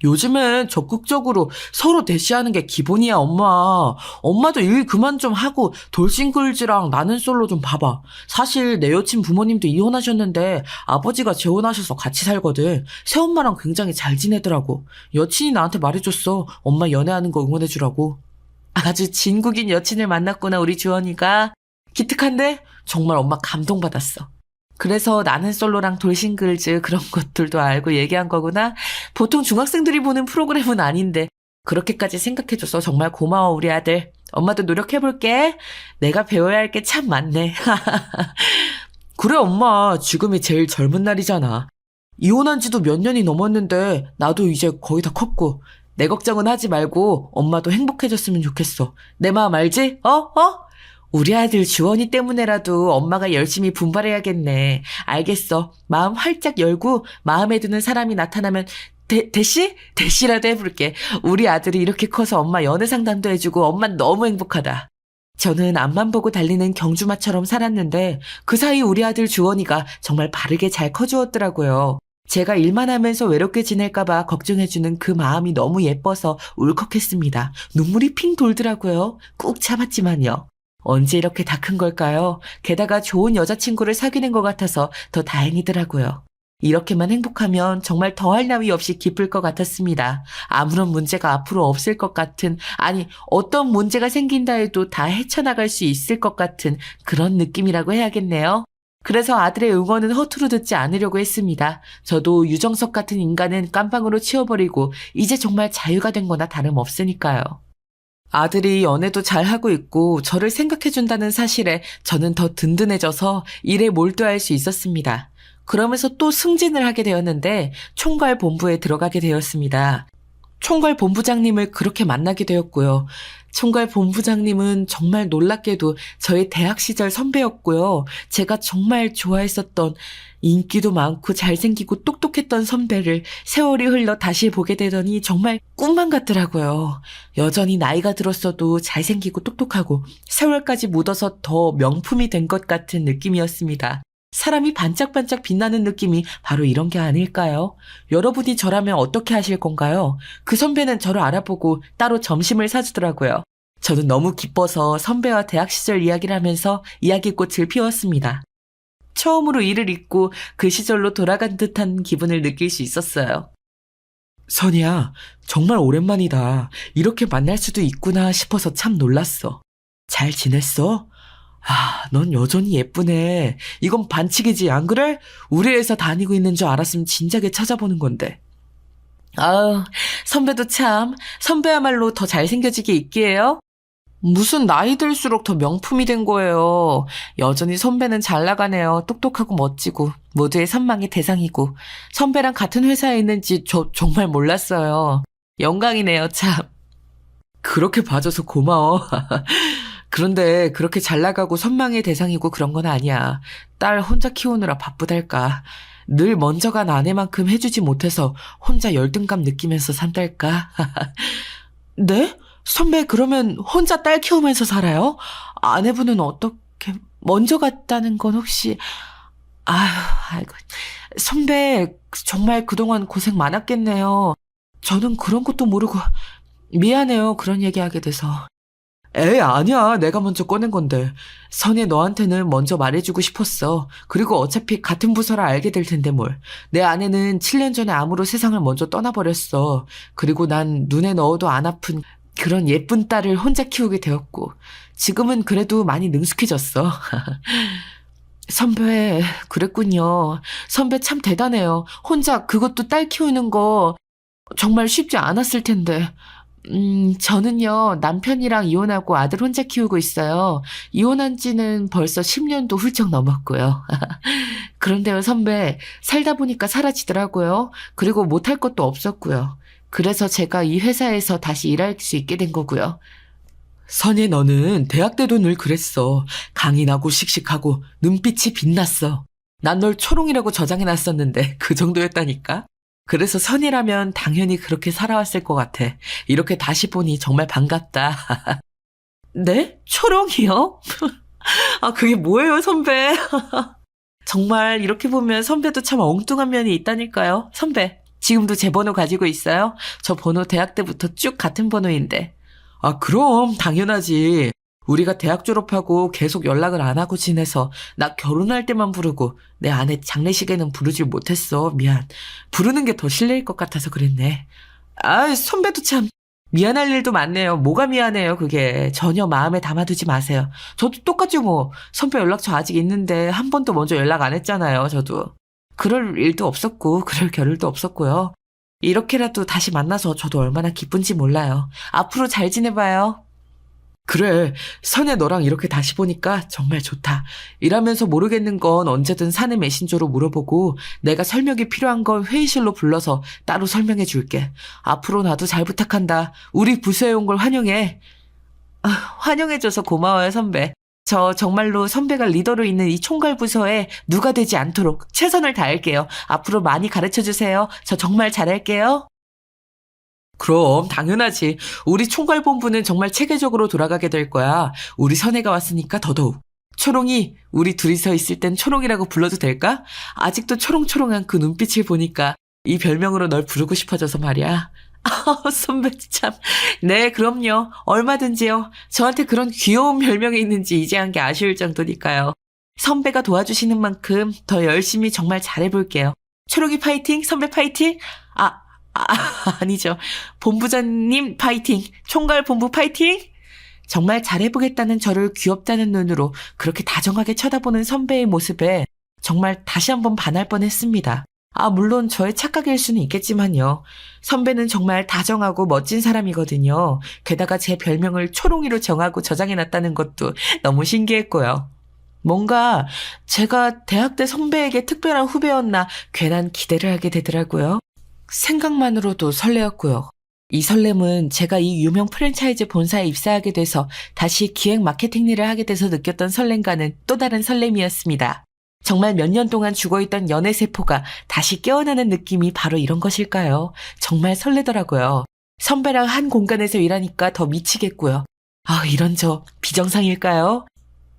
요즘엔 적극적으로 서로 대시하는 게 기본이야, 엄마. 엄마도 일 그만 좀 하고 돌싱글즈랑 나는 솔로 좀 봐봐. 사실 내 여친 부모님도 이혼하셨는데 아버지가 재혼하셔서 같이 살거든. 새엄마랑 굉장히 잘 지내더라고. 여친이 나한테 말해줬어. 엄마 연애하는 거 응원해주라고. 아주 진국인 여친을 만났구나, 우리 주원이가. 기특한데? 정말 엄마 감동받았어. 그래서 나는 솔로랑 돌싱글즈 그런 것들도 알고 얘기한 거구나. 보통 중학생들이 보는 프로그램은 아닌데 그렇게까지 생각해줘서 정말 고마워, 우리 아들. 엄마도 노력해볼게. 내가 배워야 할 게 참 많네. 그래, 엄마. 지금이 제일 젊은 날이잖아. 이혼한 지도 몇 년이 넘었는데 나도 이제 거의 다 컸고 내 걱정은 하지 말고 엄마도 행복해졌으면 좋겠어. 내 마음 알지? 우리 아들 주원이 때문에라도 엄마가 열심히 분발해야겠네. 알겠어. 마음 활짝 열고 마음에 드는 사람이 나타나면 대시? 대시라도 해볼게. 우리 아들이 이렇게 커서 엄마 연애 상담도 해주고 엄마 너무 행복하다. 저는 앞만 보고 달리는 경주마처럼 살았는데 그 사이 우리 아들 주원이가 정말 바르게 잘 커주었더라고요. 제가 일만 하면서 외롭게 지낼까봐 걱정해주는 그 마음이 너무 예뻐서 울컥했습니다. 눈물이 핑 돌더라고요. 꾹 참았지만요. 언제 이렇게 다 큰 걸까요? 게다가 좋은 여자친구를 사귀는 것 같아서 더 다행이더라고요. 이렇게만 행복하면 정말 더할 나위 없이 기쁠 것 같았습니다. 아무런 문제가 앞으로 없을 것 같은, 아니 어떤 문제가 생긴다 해도 다 헤쳐나갈 수 있을 것 같은 그런 느낌이라고 해야겠네요. 그래서 아들의 응원은 허투루 듣지 않으려고 했습니다. 저도 유정석 같은 인간은 깜빵으로 치워버리고 이제 정말 자유가 된 거나 다름없으니까요. 아들이 연애도 잘하고 있고 저를 생각해준다는 사실에 저는 더 든든해져서 일에 몰두할 수 있었습니다. 그러면서 또 승진을 하게 되었는데 총괄 본부에 들어가게 되었습니다. 총괄 본부장님을 그렇게 만나게 되었고요. 총괄 본부장님은 정말 놀랍게도 저의 대학 시절 선배였고요. 제가 정말 좋아했었던 인기도 많고 잘생기고 똑똑했던 선배를 세월이 흘러 다시 보게 되더니 정말 꿈만 같더라고요. 여전히 나이가 들었어도 잘생기고 똑똑하고 세월까지 묻어서 더 명품이 된 것 같은 느낌이었습니다. 사람이 반짝반짝 빛나는 느낌이 바로 이런 게 아닐까요? 여러분이 저라면 어떻게 하실 건가요? 그 선배는 저를 알아보고 따로 점심을 사주더라고요. 저는 너무 기뻐서 선배와 대학 시절 이야기를 하면서 이야기꽃을 피웠습니다. 처음으로 일을 잊고 그 시절로 돌아간 듯한 기분을 느낄 수 있었어요. 선이야, 정말 오랜만이다. 이렇게 만날 수도 있구나 싶어서 참 놀랐어. 잘 지냈어? 넌 여전히 예쁘네. 이건 반칙이지, 안 그래? 우리 회사 다니고 있는 줄 알았으면 진작에 찾아보는 건데. 선배도 참, 선배야말로 더 잘생겨지게 있기에요. 무슨 나이 들수록 더 명품이 된 거예요. 여전히 선배는 잘 나가네요. 똑똑하고 멋지고 모두의 선망의 대상이고 선배랑 같은 회사에 있는지 저 정말 몰랐어요. 영광이네요, 참. 그렇게 봐줘서 고마워. 그런데 그렇게 잘 나가고 선망의 대상이고 그런 건 아니야. 딸 혼자 키우느라 바쁘달까. 늘 먼저 간 아내만큼 해주지 못해서 혼자 열등감 느끼면서 산달까. 네? 선배 그러면 혼자 딸 키우면서 살아요? 아내분은 어떻게 먼저 갔다는 건 혹시 아휴 아이고 선배 정말 그동안 고생 많았겠네요. 저는 그런 것도 모르고 미안해요. 그런 얘기하게 돼서. 에이 아니야. 내가 먼저 꺼낸 건데. 선이 너한테는 먼저 말해주고 싶었어. 그리고 어차피 같은 부서라 알게 될 텐데 뭘. 내 아내는 7년 전에 암으로 세상을 먼저 떠나버렸어. 그리고 난 눈에 넣어도 안 아픈 그런 예쁜 딸을 혼자 키우게 되었고 지금은 그래도 많이 능숙해졌어. 선배 그랬군요. 선배 참 대단해요. 혼자 그것도 딸 키우는 거 정말 쉽지 않았을 텐데. 저는요, 남편이랑 이혼하고 아들 혼자 키우고 있어요. 이혼한 지는 벌써 10년도 훌쩍 넘었고요. 그런데요, 선배, 살다 보니까 사라지더라고요. 그리고 못할 것도 없었고요. 그래서 제가 이 회사에서 다시 일할 수 있게 된 거고요. 선희, 너는 대학 때도 늘 그랬어. 강인하고 씩씩하고 눈빛이 빛났어. 난 널 초롱이라고 저장해놨었는데 그 정도였다니까? 그래서 선이라면 당연히 그렇게 살아왔을 것 같아. 이렇게 다시 보니 정말 반갑다. 네? 초롱이요? 아, 그게 뭐예요, 선배? 정말 이렇게 보면 선배도 참 엉뚱한 면이 있다니까요. 선배, 지금도 제 번호 가지고 있어요? 저 번호 대학 때부터 쭉 같은 번호인데. 아, 그럼 당연하지. 우리가 대학 졸업하고 계속 연락을 안 하고 지내서 나 결혼할 때만 부르고 내 아내 장례식에는 부르질 못했어. 미안. 부르는 게 더 실례일 것 같아서 그랬네. 아, 선배도 참 미안할 일도 많네요. 뭐가 미안해요, 그게. 전혀 마음에 담아두지 마세요. 저도 똑같죠, 뭐. 선배 연락처 아직 있는데 한 번도 먼저 연락 안 했잖아요, 저도. 그럴 일도 없었고 그럴 겨를도 없었고요. 이렇게라도 다시 만나서 저도 얼마나 기쁜지 몰라요. 앞으로 잘 지내봐요. 그래, 선혜 너랑 이렇게 다시 보니까 정말 좋다. 일하면서 모르겠는 건 언제든 사내 메신저로 물어보고 내가 설명이 필요한 건 회의실로 불러서 따로 설명해 줄게. 앞으로 나도 잘 부탁한다. 우리 부서에 온 걸 환영해. 아, 환영해줘서 고마워요, 선배. 저 정말로 선배가 리더로 있는 이 총괄 부서에 누가 되지 않도록 최선을 다할게요. 앞으로 많이 가르쳐 주세요. 저 정말 잘할게요. 그럼 당연하지. 우리 총괄본부는 정말 체계적으로 돌아가게 될 거야. 우리 선혜가 왔으니까 더더욱. 초롱이, 우리 둘이서 있을 땐 초롱이라고 불러도 될까? 아직도 초롱초롱한 그 눈빛을 보니까 이 별명으로 널 부르고 싶어져서 말이야. 선배 참. 네, 그럼요. 얼마든지요. 저한테 그런 귀여운 별명이 있는지 이제 한 게 아쉬울 정도니까요. 선배가 도와주시는 만큼 더 열심히 정말 잘해볼게요. 초롱이 파이팅, 선배 파이팅. 아, 아니죠. 본부장님 파이팅, 총괄 본부 파이팅. 정말 잘해보겠다는 저를 귀엽다는 눈으로 그렇게 다정하게 쳐다보는 선배의 모습에 정말 다시 한번 반할 뻔했습니다. 아, 물론 저의 착각일 수는 있겠지만요. 선배는 정말 다정하고 멋진 사람이거든요. 게다가 제 별명을 초롱이로 정하고 저장해놨다는 것도 너무 신기했고요. 뭔가 제가 대학 때 선배에게 특별한 후배였나 괜한 기대를 하게 되더라고요. 생각만으로도 설레었고요. 이 설렘은 제가 이 유명 프랜차이즈 본사에 입사하게 돼서 다시 기획 마케팅 일을 하게 돼서 느꼈던 설렘과는 또 다른 설렘이었습니다. 정말 몇 년 동안 죽어있던 연애세포가 다시 깨어나는 느낌이 바로 이런 것일까요? 정말 설레더라고요. 선배랑 한 공간에서 일하니까 더 미치겠고요. 아, 이런 저 비정상일까요?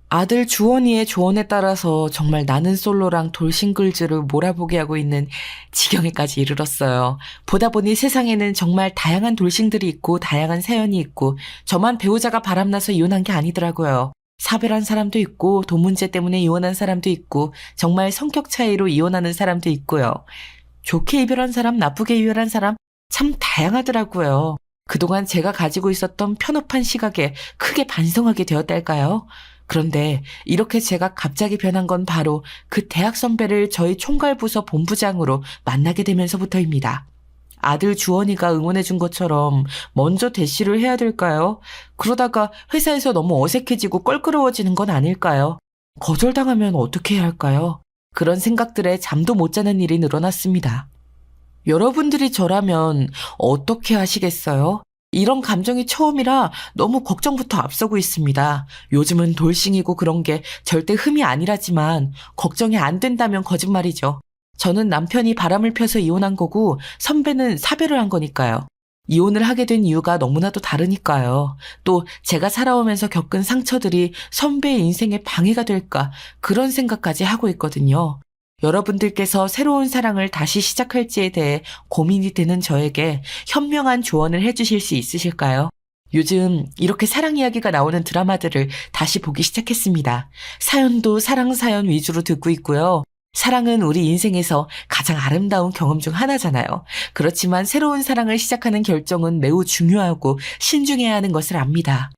아들 주원이의 조언에 따라서 정말 나는 솔로랑 돌싱글즈를 몰아보게 하고 있는 지경에까지 이르렀어요. 보다 보니 세상에는 정말 다양한 돌싱들이 있고 다양한 사연이 있고 저만 배우자가 바람나서 이혼한 게 아니더라고요. 사별한 사람도 있고 돈 문제 때문에 이혼한 사람도 있고 정말 성격 차이로 이혼하는 사람도 있고요. 좋게 이별한 사람, 나쁘게 이별한 사람 참 다양하더라고요. 그동안 제가 가지고 있었던 편협한 시각에 크게 반성하게 되었달까요? 그런데 이렇게 제가 갑자기 변한 건 바로 그 대학 선배를 저희 총괄부서 본부장으로 만나게 되면서부터입니다. 아들 주원이가 응원해준 것처럼 먼저 대시를 해야 될까요? 그러다가 회사에서 너무 어색해지고 껄끄러워지는 건 아닐까요? 거절당하면 어떻게 해야 할까요? 그런 생각들에 잠도 못 자는 일이 늘어났습니다. 여러분들이 저라면 어떻게 하시겠어요? 이런 감정이 처음이라 너무 걱정부터 앞서고 있습니다. 요즘은 돌싱이고 그런 게 절대 흠이 아니라지만 걱정이 안 된다면 거짓말이죠. 저는 남편이 바람을 펴서 이혼한 거고 선배는 사별을 한 거니까요. 이혼을 하게 된 이유가 너무나도 다르니까요. 또 제가 살아오면서 겪은 상처들이 선배의 인생에 방해가 될까 그런 생각까지 하고 있거든요. 여러분들께서 새로운 사랑을 다시 시작할지에 대해 고민이 되는 저에게 현명한 조언을 해주실 수 있으실까요? 요즘 이렇게 사랑 이야기가 나오는 드라마들을 다시 보기 시작했습니다. 사연도 사랑 사연 위주로 듣고 있고요. 사랑은 우리 인생에서 가장 아름다운 경험 중 하나잖아요. 그렇지만 새로운 사랑을 시작하는 결정은 매우 중요하고 신중해야 하는 것을 압니다.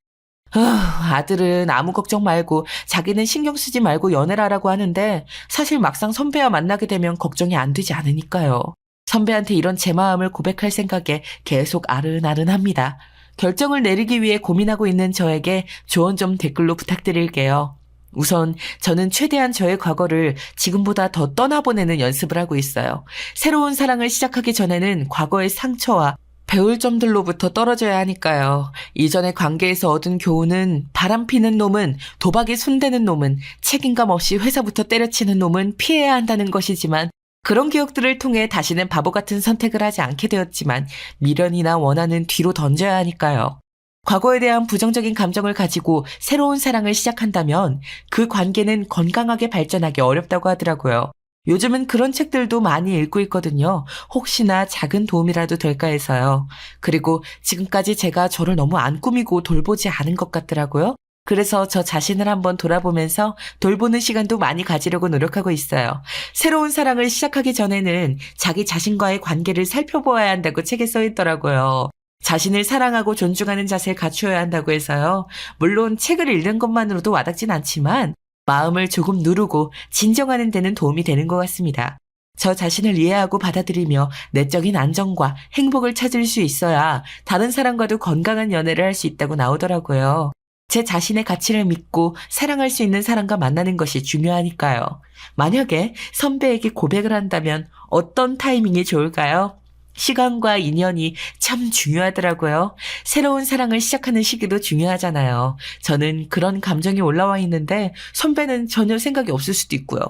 아들은 아무 걱정 말고 자기는 신경 쓰지 말고 연애를 하라고 하는데 사실 막상 선배와 만나게 되면 걱정이 안 되지 않으니까요. 선배한테 이런 제 마음을 고백할 생각에 계속 아른아른합니다. 결정을 내리기 위해 고민하고 있는 저에게 조언 좀 댓글로 부탁드릴게요. 우선 저는 최대한 저의 과거를 지금보다 더 떠나보내는 연습을 하고 있어요. 새로운 사랑을 시작하기 전에는 과거의 상처와 배울 점들로부터 떨어져야 하니까요. 이전의 관계에서 얻은 교훈은 바람 피는 놈은, 도박에 손대는 놈은, 책임감 없이 회사부터 때려치는 놈은 피해야 한다는 것이지만 그런 기억들을 통해 다시는 바보 같은 선택을 하지 않게 되었지만 미련이나 원한은 뒤로 던져야 하니까요. 과거에 대한 부정적인 감정을 가지고 새로운 사랑을 시작한다면 그 관계는 건강하게 발전하기 어렵다고 하더라고요. 요즘은 그런 책들도 많이 읽고 있거든요. 혹시나 작은 도움이라도 될까 해서요. 그리고 지금까지 제가 저를 너무 안 꾸미고 돌보지 않은 것 같더라고요. 그래서 저 자신을 한번 돌아보면서 돌보는 시간도 많이 가지려고 노력하고 있어요. 새로운 사랑을 시작하기 전에는 자기 자신과의 관계를 살펴보아야 한다고 책에 써 있더라고요. 자신을 사랑하고 존중하는 자세를 갖추어야 한다고 해서요. 물론 책을 읽는 것만으로도 와닿진 않지만 마음을 조금 누르고 진정하는 데는 도움이 되는 것 같습니다. 저 자신을 이해하고 받아들이며 내적인 안정과 행복을 찾을 수 있어야 다른 사람과도 건강한 연애를 할 수 있다고 나오더라고요. 제 자신의 가치를 믿고 사랑할 수 있는 사람과 만나는 것이 중요하니까요. 만약에 선배에게 고백을 한다면 어떤 타이밍이 좋을까요? 시간과 인연이 참 중요하더라고요. 새로운 사랑을 시작하는 시기도 중요하잖아요. 저는 그런 감정이 올라와 있는데 선배는 전혀 생각이 없을 수도 있고요.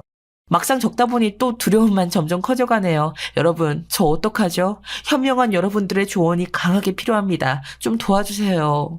막상 적다 보니 또 두려움만 점점 커져가네요. 여러분, 저 어떡하죠? 현명한 여러분들의 조언이 강하게 필요합니다. 좀 도와주세요.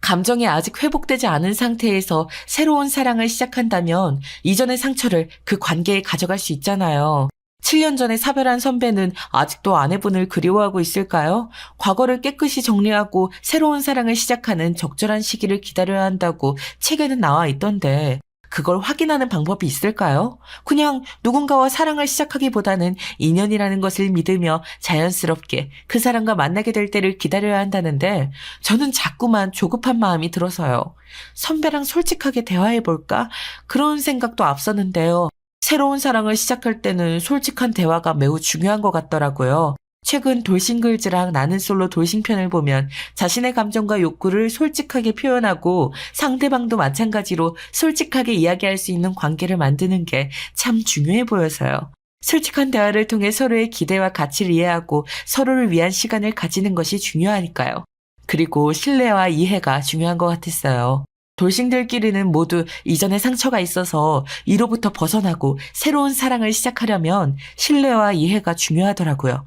감정이 아직 회복되지 않은 상태에서 새로운 사랑을 시작한다면 이전의 상처를 그 관계에 가져갈 수 있잖아요. 7년 전에 사별한 선배는 아직도 아내분을 그리워하고 있을까요? 과거를 깨끗이 정리하고 새로운 사랑을 시작하는 적절한 시기를 기다려야 한다고 책에는 나와 있던데 그걸 확인하는 방법이 있을까요? 그냥 누군가와 사랑을 시작하기보다는 인연이라는 것을 믿으며 자연스럽게 그 사람과 만나게 될 때를 기다려야 한다는데 저는 자꾸만 조급한 마음이 들어서요. 선배랑 솔직하게 대화해볼까? 그런 생각도 앞서는데요. 새로운 사랑을 시작할 때는 솔직한 대화가 매우 중요한 것 같더라고요. 최근 돌싱글즈랑 나는 솔로 돌싱편을 보면 자신의 감정과 욕구를 솔직하게 표현하고 상대방도 마찬가지로 솔직하게 이야기할 수 있는 관계를 만드는 게 참 중요해 보여서요. 솔직한 대화를 통해 서로의 기대와 가치를 이해하고 서로를 위한 시간을 가지는 것이 중요하니까요. 그리고 신뢰와 이해가 중요한 것 같았어요. 돌싱들끼리는 모두 이전에 상처가 있어서 이로부터 벗어나고 새로운 사랑을 시작하려면 신뢰와 이해가 중요하더라고요.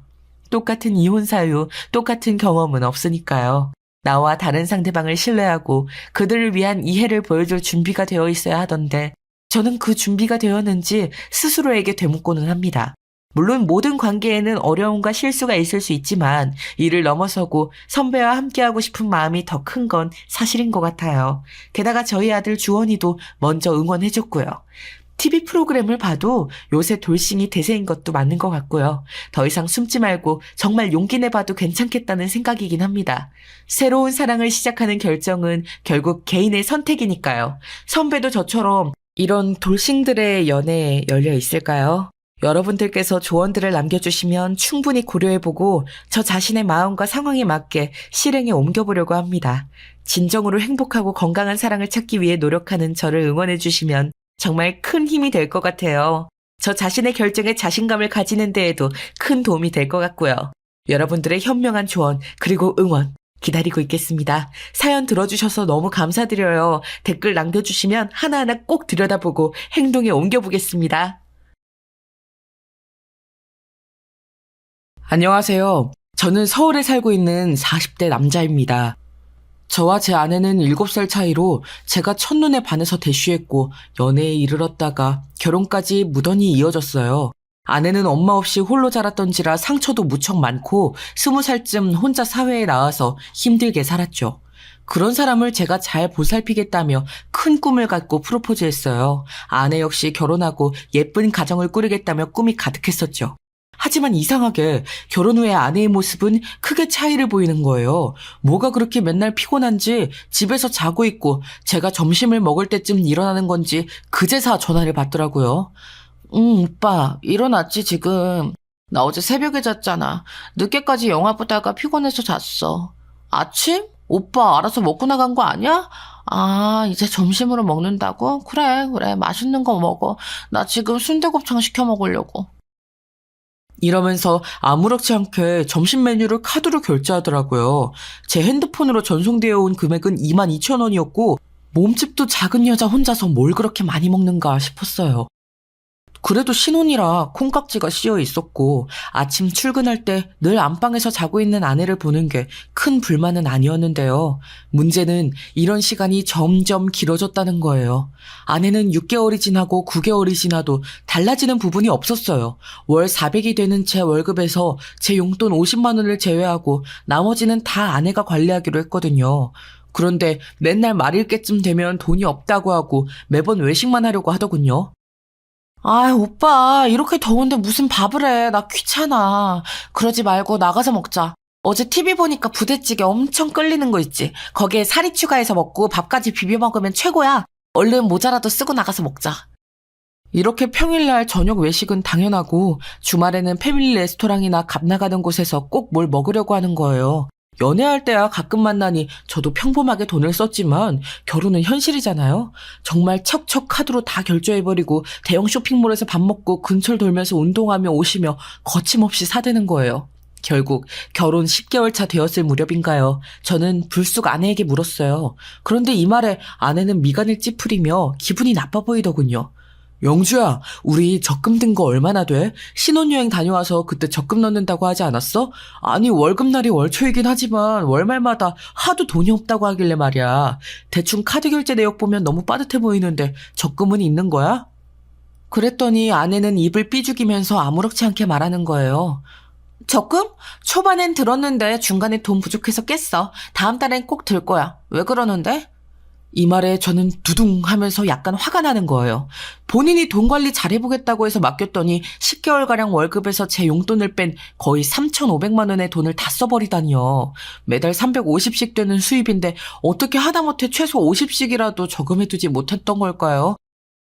똑같은 이혼 사유, 똑같은 경험은 없으니까요. 나와 다른 상대방을 신뢰하고 그들을 위한 이해를 보여줄 준비가 되어 있어야 하던데 저는 그 준비가 되었는지 스스로에게 되묻고는 합니다. 물론 모든 관계에는 어려움과 실수가 있을 수 있지만 이를 넘어서고 선배와 함께하고 싶은 마음이 더 큰 건 사실인 것 같아요. 게다가 저희 아들 주원이도 먼저 응원해줬고요. TV 프로그램을 봐도 요새 돌싱이 대세인 것도 맞는 것 같고요. 더 이상 숨지 말고 정말 용기 내봐도 괜찮겠다는 생각이긴 합니다. 새로운 사랑을 시작하는 결정은 결국 개인의 선택이니까요. 선배도 저처럼 이런 돌싱들의 연애에 열려 있을까요? 여러분들께서 조언들을 남겨주시면 충분히 고려해보고 저 자신의 마음과 상황에 맞게 실행에 옮겨보려고 합니다. 진정으로 행복하고 건강한 사랑을 찾기 위해 노력하는 저를 응원해주시면 정말 큰 힘이 될 것 같아요. 저 자신의 결정에 자신감을 가지는 데에도 큰 도움이 될 것 같고요. 여러분들의 현명한 조언 그리고 응원 기다리고 있겠습니다. 사연 들어주셔서 너무 감사드려요. 댓글 남겨주시면 하나하나 꼭 들여다보고 행동에 옮겨보겠습니다. 안녕하세요. 저는 서울에 살고 있는 40대 남자입니다. 저와 제 아내는 7살 차이로 제가 첫눈에 반해서 대쉬했고 연애에 이르렀다가 결혼까지 무던히 이어졌어요. 아내는 엄마 없이 홀로 자랐던지라 상처도 무척 많고 20살쯤 혼자 사회에 나와서 힘들게 살았죠. 그런 사람을 제가 잘 보살피겠다며 큰 꿈을 갖고 프로포즈했어요. 아내 역시 결혼하고 예쁜 가정을 꾸리겠다며 꿈이 가득했었죠. 하지만 이상하게 결혼 후에 아내의 모습은 크게 차이를 보이는 거예요. 뭐가 그렇게 맨날 피곤한지 집에서 자고 있고 제가 점심을 먹을 때쯤 일어나는 건지 그제서 전화를 받더라고요. 오빠 일어났지 지금. 나 어제 새벽에 잤잖아. 늦게까지 영화 보다가 피곤해서 잤어. 아침? 오빠 알아서 먹고 나간 거 아니야? 아, 이제 점심으로 먹는다고? 그래, 맛있는 거 먹어. 나 지금 순대곱창 시켜 먹으려고. 이러면서 아무렇지 않게 점심 메뉴를 카드로 결제하더라고요. 제 핸드폰으로 전송되어 온 금액은 22,000원이었고 몸집도 작은 여자 혼자서 뭘 그렇게 많이 먹는가 싶었어요. 그래도 신혼이라 콩깍지가 씌어 있었고 아침 출근할 때 늘 안방에서 자고 있는 아내를 보는 게 큰 불만은 아니었는데요. 문제는 이런 시간이 점점 길어졌다는 거예요. 아내는 6개월이 지나고 9개월이 지나도 달라지는 부분이 없었어요. 월 400이 되는 제 월급에서 제 용돈 50만 원을 제외하고 나머지는 다 아내가 관리하기로 했거든요. 그런데 맨날 말일 때쯤 되면 돈이 없다고 하고 매번 외식만 하려고 하더군요. 아, 오빠, 이렇게 더운데 무슨 밥을 해. 나 귀찮아. 그러지 말고 나가서 먹자. 어제 TV 보니까 부대찌개 엄청 끌리는 거 있지. 거기에 사리 추가해서 먹고 밥까지 비벼 먹으면 최고야. 얼른 모자라도 쓰고 나가서 먹자. 이렇게 평일날 저녁 외식은 당연하고 주말에는 패밀리 레스토랑이나 값 나가는 곳에서 꼭 뭘 먹으려고 하는 거예요. 연애할 때야 가끔 만나니 저도 평범하게 돈을 썼지만 결혼은 현실이잖아요. 정말 척척 카드로 다 결제해버리고 대형 쇼핑몰에서 밥 먹고 근처를 돌면서 운동하며 오시며 거침없이 사대는 거예요. 결국 결혼 10개월 차 되었을 무렵인가요. 저는 불쑥 아내에게 물었어요. 그런데 이 말에 아내는 미간을 찌푸리며 기분이 나빠 보이더군요. 영주야, 우리 적금 든 거 얼마나 돼? 신혼여행 다녀와서 그때 적금 넣는다고 하지 않았어? 아니, 월급날이 월초이긴 하지만 월말마다 하도 돈이 없다고 하길래 말이야. 대충 카드 결제 내역 보면 너무 빠듯해 보이는데 적금은 있는 거야? 그랬더니 아내는 입을 삐죽이면서 아무렇지 않게 말하는 거예요. 적금? 초반엔 들었는데 중간에 돈 부족해서 깼어. 다음 달엔 꼭 들 거야. 왜 그러는데? 이 말에 저는 두둥 하면서 약간 화가 나는 거예요. 본인이 돈 관리 잘해보겠다고 해서 맡겼더니 10개월가량 월급에서 제 용돈을 뺀 거의 3,500만 원의 돈을 다 써버리다니요. 매달 350씩 되는 수입인데 어떻게 하다못해 최소 50씩이라도 저금해두지 못했던 걸까요?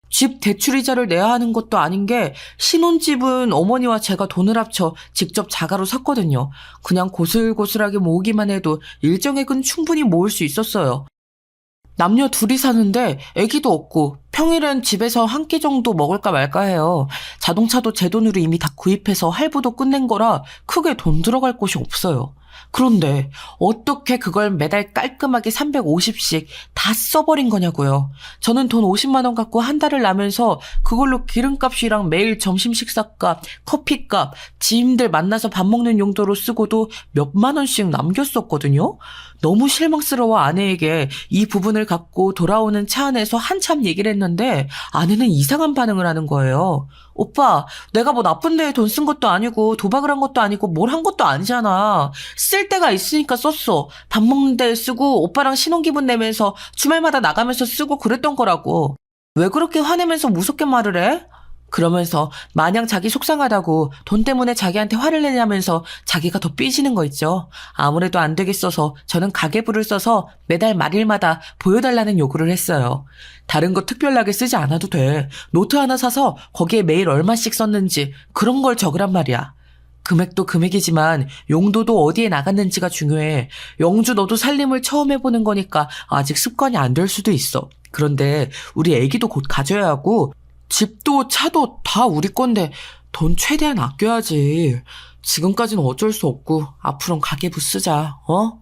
집 대출이자를 내야 하는 것도 아닌 게 신혼집은 어머니와 제가 돈을 합쳐 직접 자가로 샀거든요. 그냥 고슬고슬하게 모으기만 해도 일정액은 충분히 모을 수 있었어요. 남녀 둘이 사는데 애기도 없고 평일엔 집에서 한 끼 정도 먹을까 말까 해요. 자동차도 제 돈으로 이미 다 구입해서 할부도 끝낸 거라 크게 돈 들어갈 곳이 없어요. 그런데 어떻게 그걸 매달 깔끔하게 350씩 다 써버린 거냐고요. 저는 돈 50만 원 갖고 한 달을 나면서 그걸로 기름값이랑 매일 점심 식사값, 커피값, 지인들 만나서 밥 먹는 용도로 쓰고도 몇만 원씩 남겼었거든요. 너무 실망스러워 아내에게 이 부분을 갖고 돌아오는 차 안에서 한참 얘기를 했는데 아내는 이상한 반응을 하는 거예요. 오빠, 내가 뭐 나쁜 데에 돈 쓴 것도 아니고 도박을 한 것도 아니고 뭘 한 것도 아니잖아. 쓸 데가 있으니까 썼어. 밥 먹는 데에 쓰고 오빠랑 신혼기분 내면서 주말마다 나가면서 쓰고 그랬던 거라고. 왜 그렇게 화내면서 무섭게 말을 해? 그러면서 마냥 자기 속상하다고 돈 때문에 자기한테 화를 내냐면서 자기가 더 삐지는 거 있죠. 아무래도 안 되겠어서 저는 가계부를 써서 매달 말일마다 보여달라는 요구를 했어요. 다른 거 특별하게 쓰지 않아도 돼. 노트 하나 사서 거기에 매일 얼마씩 썼는지 그런 걸 적으란 말이야. 금액도 금액이지만 용도도 어디에 나갔는지가 중요해. 영주 너도 살림을 처음 해보는 거니까 아직 습관이 안 될 수도 있어. 그런데 우리 애기도 곧 가져야 하고 집도 차도 다 우리 건데 돈 최대한 아껴야지. 지금까지는 어쩔 수 없고 앞으로는 가계부 쓰자. 어?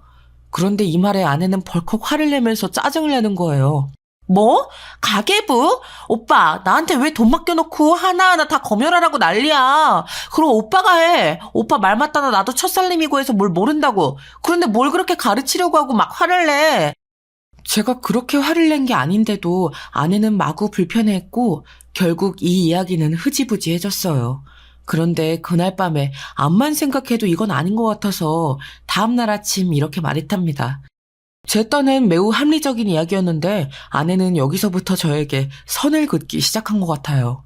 그런데 이 말에 아내는 벌컥 화를 내면서 짜증을 내는 거예요. 뭐? 가계부? 오빠, 나한테 왜 돈 맡겨놓고 하나하나 다 검열하라고 난리야. 그럼 오빠가 해. 오빠 말 맞다나 나도 첫살림이고 해서 뭘 모른다고. 그런데 뭘 그렇게 가르치려고 하고 막 화를 내. 제가 그렇게 화를 낸 게 아닌데도 아내는 마구 불편해했고 결국 이 이야기는 흐지부지해졌어요. 그런데 그날 밤에 암만 생각해도 이건 아닌 것 같아서 다음날 아침 이렇게 말했답니다. 제 딴엔 매우 합리적인 이야기였는데 아내는 여기서부터 저에게 선을 긋기 시작한 것 같아요.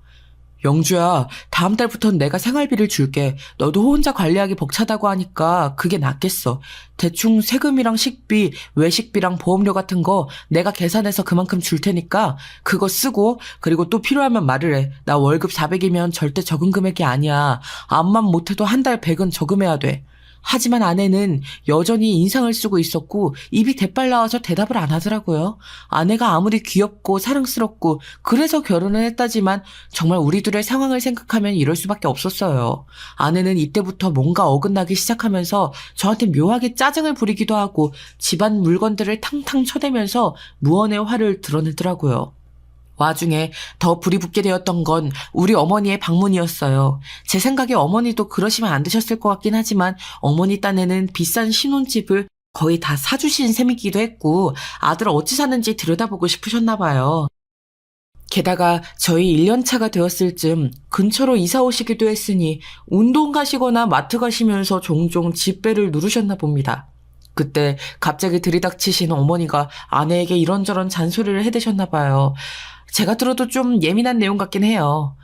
영주야, 다음 달부터는 내가 생활비를 줄게. 너도 혼자 관리하기 벅차다고 하니까 그게 낫겠어. 대충 세금이랑 식비, 외식비랑 보험료 같은 거 내가 계산해서 그만큼 줄 테니까 그거 쓰고 그리고 또 필요하면 말을 해. 나 월급 400이면 절대 적은 금액이 아니야. 암만 못해도 한 달 100은 저금해야 돼. 하지만 아내는 여전히 인상을 쓰고 있었고 입이 대빨 나와서 대답을 안 하더라고요. 아내가 아무리 귀엽고 사랑스럽고 그래서 결혼을 했다지만 정말 우리 둘의 상황을 생각하면 이럴 수밖에 없었어요. 아내는 이때부터 뭔가 어긋나기 시작하면서 저한테 묘하게 짜증을 부리기도 하고 집안 물건들을 탕탕 쳐대면서 무언의 화를 드러내더라고요. 와중에 더 불이 붙게 되었던 건 우리 어머니의 방문이었어요. 제 생각에 어머니도 그러시면 안 되셨을 것 같긴 하지만 어머니 딴에는 비싼 신혼집을 거의 다 사주신 셈이기도 했고 아들 어찌 사는지 들여다보고 싶으셨나 봐요. 게다가 저희 1년차가 되었을 즈음 근처로 이사 오시기도 했으니 운동 가시거나 마트 가시면서 종종 집배를 누르셨나 봅니다. 그때 갑자기 들이닥치신 어머니가 아내에게 이런저런 잔소리를 해대셨나 봐요. 제가 들어도 좀 예민한 내용 같긴 해요.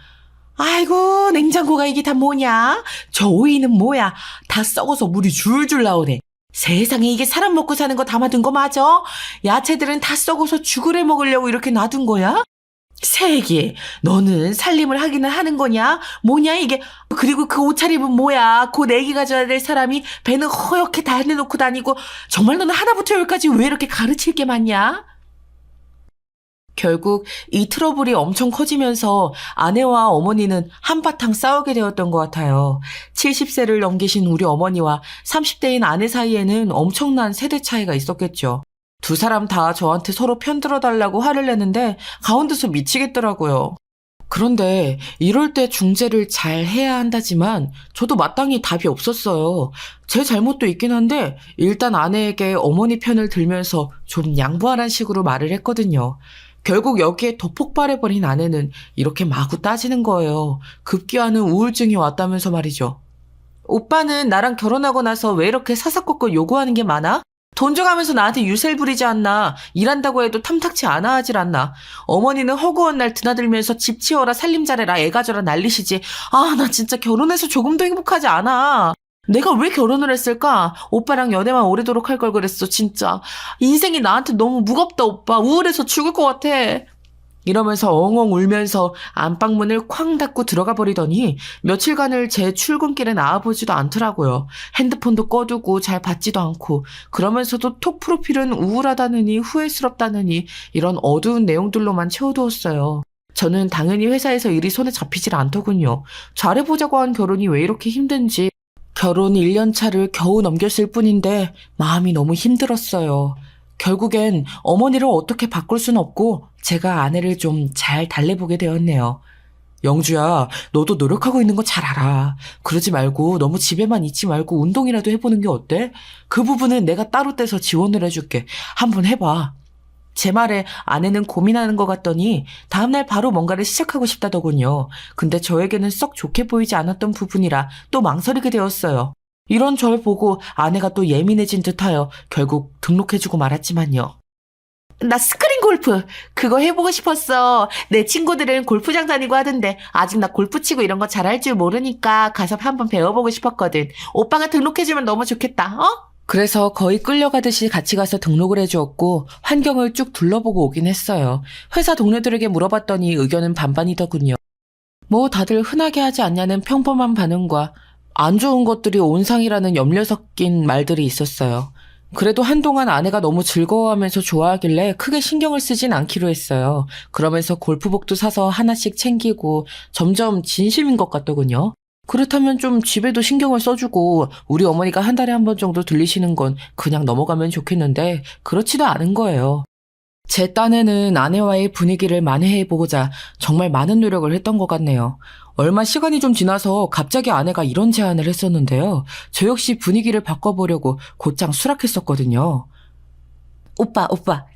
아이고, 냉장고가 이게 다 뭐냐? 저 오이는 뭐야? 다 썩어서 물이 줄줄 나오네. 세상에 이게 사람 먹고 사는 거 담아둔 거 맞아? 야채들은 다 썩어서 죽으래 먹으려고 이렇게 놔둔 거야? 세기, 너는 살림을 하기는 하는 거냐? 뭐냐 이게? 그리고 그 옷차림은 뭐야? 곧 애기 가져야 될 사람이 배는 허옇게 다 해놓고 다니고 정말 너는 하나부터 열까지 왜 이렇게 가르칠 게 많냐? 결국 이 트러블이 엄청 커지면서 아내와 어머니는 한바탕 싸우게 되었던 것 같아요. 70세를 넘기신 우리 어머니와 30대인 아내 사이에는 엄청난 세대 차이가 있었겠죠. 두 사람 다 저한테 서로 편들어달라고 화를 내는데 가운데서 미치겠더라고요. 그런데 이럴 때 중재를 잘 해야 한다지만 저도 마땅히 답이 없었어요. 제 잘못도 있긴 한데 일단 아내에게 어머니 편을 들면서 좀 양보하란 식으로 말을 했거든요. 결국 여기에 더 폭발해버린 아내는 이렇게 마구 따지는 거예요. 급기야는 우울증이 왔다면서 말이죠. 오빠는 나랑 결혼하고 나서 왜 이렇게 사사건건 요구하는 게 많아? 돈 줘가면서 나한테 유세를 부리지 않나. 일한다고 해도 탐탁치 않아 하질 않나. 어머니는 허구한 날 드나들면서 집 치워라 살림 잘해라 애 가져라 난리시지. 아, 나 진짜 결혼해서 조금도 행복하지 않아. 내가 왜 결혼을 했을까? 오빠랑 연애만 오래도록 할 걸 그랬어 진짜. 인생이 나한테 너무 무겁다 오빠. 우울해서 죽을 것 같아. 이러면서 엉엉 울면서 안방문을 쾅 닫고 들어가 버리더니 며칠간을 제 출근길에 나와보지도 않더라고요. 핸드폰도 꺼두고 잘 받지도 않고 그러면서도 톡 프로필은 우울하다느니 후회스럽다느니 이런 어두운 내용들로만 채워두었어요. 저는 당연히 회사에서 일이 손에 잡히질 않더군요. 잘해보자고 한 결혼이 왜 이렇게 힘든지 결혼 1년 차를 겨우 넘겼을 뿐인데 마음이 너무 힘들었어요. 결국엔 어머니를 어떻게 바꿀 순 없고 제가 아내를 좀 잘 달래보게 되었네요. 영주야, 너도 노력하고 있는 거 잘 알아. 그러지 말고 너무 집에만 있지 말고 운동이라도 해보는 게 어때? 그 부분은 내가 따로 떼서 지원을 해줄게. 한번 해봐. 제 말에 아내는 고민하는 것 같더니 다음날 바로 뭔가를 시작하고 싶다더군요. 근데 저에게는 썩 좋게 보이지 않았던 부분이라 또 망설이게 되었어요. 이런 절 보고 아내가 또 예민해진 듯하여 결국 등록해주고 말았지만요. 나 스크린 골프 그거 해보고 싶었어. 내 친구들은 골프장 다니고 하던데 아직 나 골프 치고 이런 거 잘할 줄 모르니까 가서 한번 배워보고 싶었거든. 오빠가 등록해주면 너무 좋겠다. 어? 그래서 거의 끌려가듯이 같이 가서 등록을 해주었고 환경을 쭉 둘러보고 오긴 했어요. 회사 동료들에게 물어봤더니 의견은 반반이더군요. 뭐 다들 흔하게 하지 않냐는 평범한 반응과 안 좋은 것들이 온상이라는 염려 섞인 말들이 있었어요. 그래도 한동안 아내가 너무 즐거워하면서 좋아하길래 크게 신경을 쓰진 않기로 했어요. 그러면서 골프복도 사서 하나씩 챙기고 점점 진심인 것 같더군요. 그렇다면 좀 집에도 신경을 써주고 우리 어머니가 한 달에 한 번 정도 들리시는 건 그냥 넘어가면 좋겠는데 그렇지도 않은 거예요. 제 딴에는 아내와의 분위기를 만회해보고자 정말 많은 노력을 했던 것 같네요. 얼마 시간이 좀 지나서 갑자기 아내가 이런 제안을 했었는데요. 저 역시 분위기를 바꿔보려고 곧장 수락했었거든요. 오빠,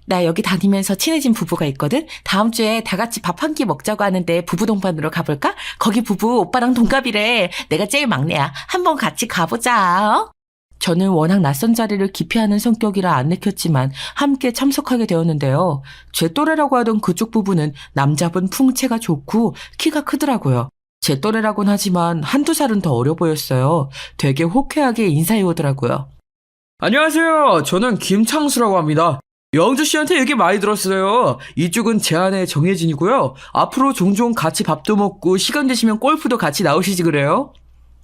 나 여기 다니면서 친해진 부부가 있거든? 다음 주에 다 같이 밥 한 끼 먹자고 하는데 부부 동반으로 가볼까? 거기 부부 오빠랑 동갑이래. 내가 제일 막내야. 한번 같이 가보자. 어? 저는 워낙 낯선 자리를 기피하는 성격이라 안 내켰지만 함께 참석하게 되었는데요. 제 또래라고 하던 그쪽 부부는 남자분 풍채가 좋고 키가 크더라고요. 제 또래라곤 하지만 한두 살은 더 어려 보였어요. 되게 호쾌하게 인사해 오더라고요. 안녕하세요. 저는 김창수라고 합니다. 영주 씨한테 얘기 많이 들었어요. 이쪽은 제 아내 정혜진이고요. 앞으로 종종 같이 밥도 먹고 시간 되시면 골프도 같이 나오시지 그래요?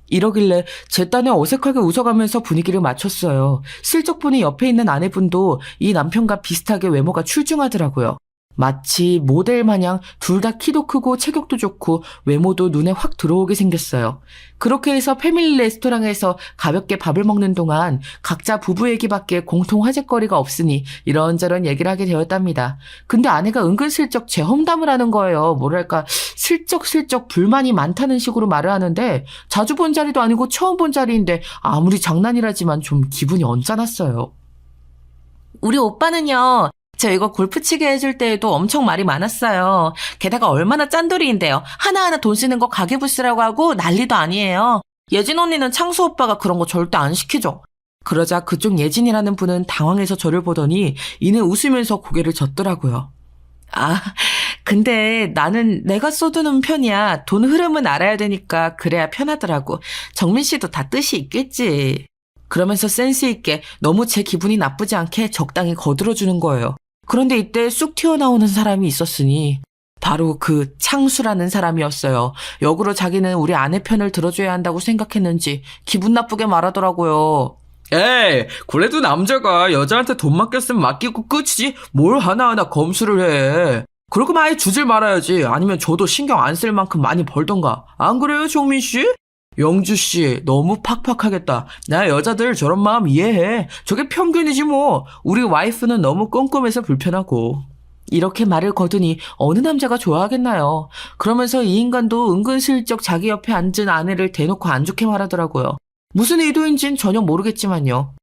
이러길래 제 딴에 어색하게 웃어가면서 분위기를 맞췄어요. 슬쩍 보니 옆에 있는 아내분도 이 남편과 비슷하게 외모가 출중하더라고요. 마치 모델 마냥 둘 다 키도 크고 체격도 좋고 외모도 눈에 확 들어오게 생겼어요. 그렇게 해서 패밀리 레스토랑에서 가볍게 밥을 먹는 동안 각자 부부 얘기밖에 공통 화제거리가 없으니 이런저런 얘기를 하게 되었답니다. 근데 아내가 은근슬쩍 제 험담을 하는 거예요. 뭐랄까 슬쩍슬쩍 불만이 많다는 식으로 말을 하는데 자주 본 자리도 아니고 처음 본 자리인데 아무리 장난이라지만 좀 기분이 언짢았어요. 우리 오빠는요. 저 이거 골프 치게 해줄 때에도 엄청 말이 많았어요. 게다가 얼마나 짠돌이인데요. 하나하나 돈 쓰는 거 가계부스라고 하고 난리도 아니에요. 예진 언니는 창수 오빠가 그런 거 절대 안 시키죠. 그러자 그쪽 예진이라는 분은 당황해서 저를 보더니 이는 웃으면서 고개를 젓더라고요. 아, 근데 나는 내가 쏟는 편이야. 돈 흐름은 알아야 되니까 그래야 편하더라고. 정민 씨도 다 뜻이 있겠지. 그러면서 센스 있게 너무 제 기분이 나쁘지 않게 적당히 거들어주는 거예요. 그런데 이때 쑥 튀어나오는 사람이 있었으니 바로 그 창수라는 사람이었어요. 역으로 자기는 우리 아내 편을 들어줘야 한다고 생각했는지 기분 나쁘게 말하더라고요. 에이, 그래도 남자가 여자한테 돈 맡겼으면 맡기고 끝이지 뭘 하나하나 검수를 해. 그럴 거면 아예 주질 말아야지. 아니면 저도 신경 안 쓸 만큼 많이 벌던가. 안 그래요, 정민 씨? 영주 씨, 너무 팍팍하겠다. 나 여자들 저런 마음 이해해. 저게 평균이지 뭐. 우리 와이프는 너무 꼼꼼해서 불편하고. 이렇게 말을 거두니 어느 남자가 좋아하겠나요? 그러면서 이 인간도 은근슬쩍 자기 옆에 앉은 아내를 대놓고 안 좋게 말하더라고요. 무슨 의도인진 전혀 모르겠지만요.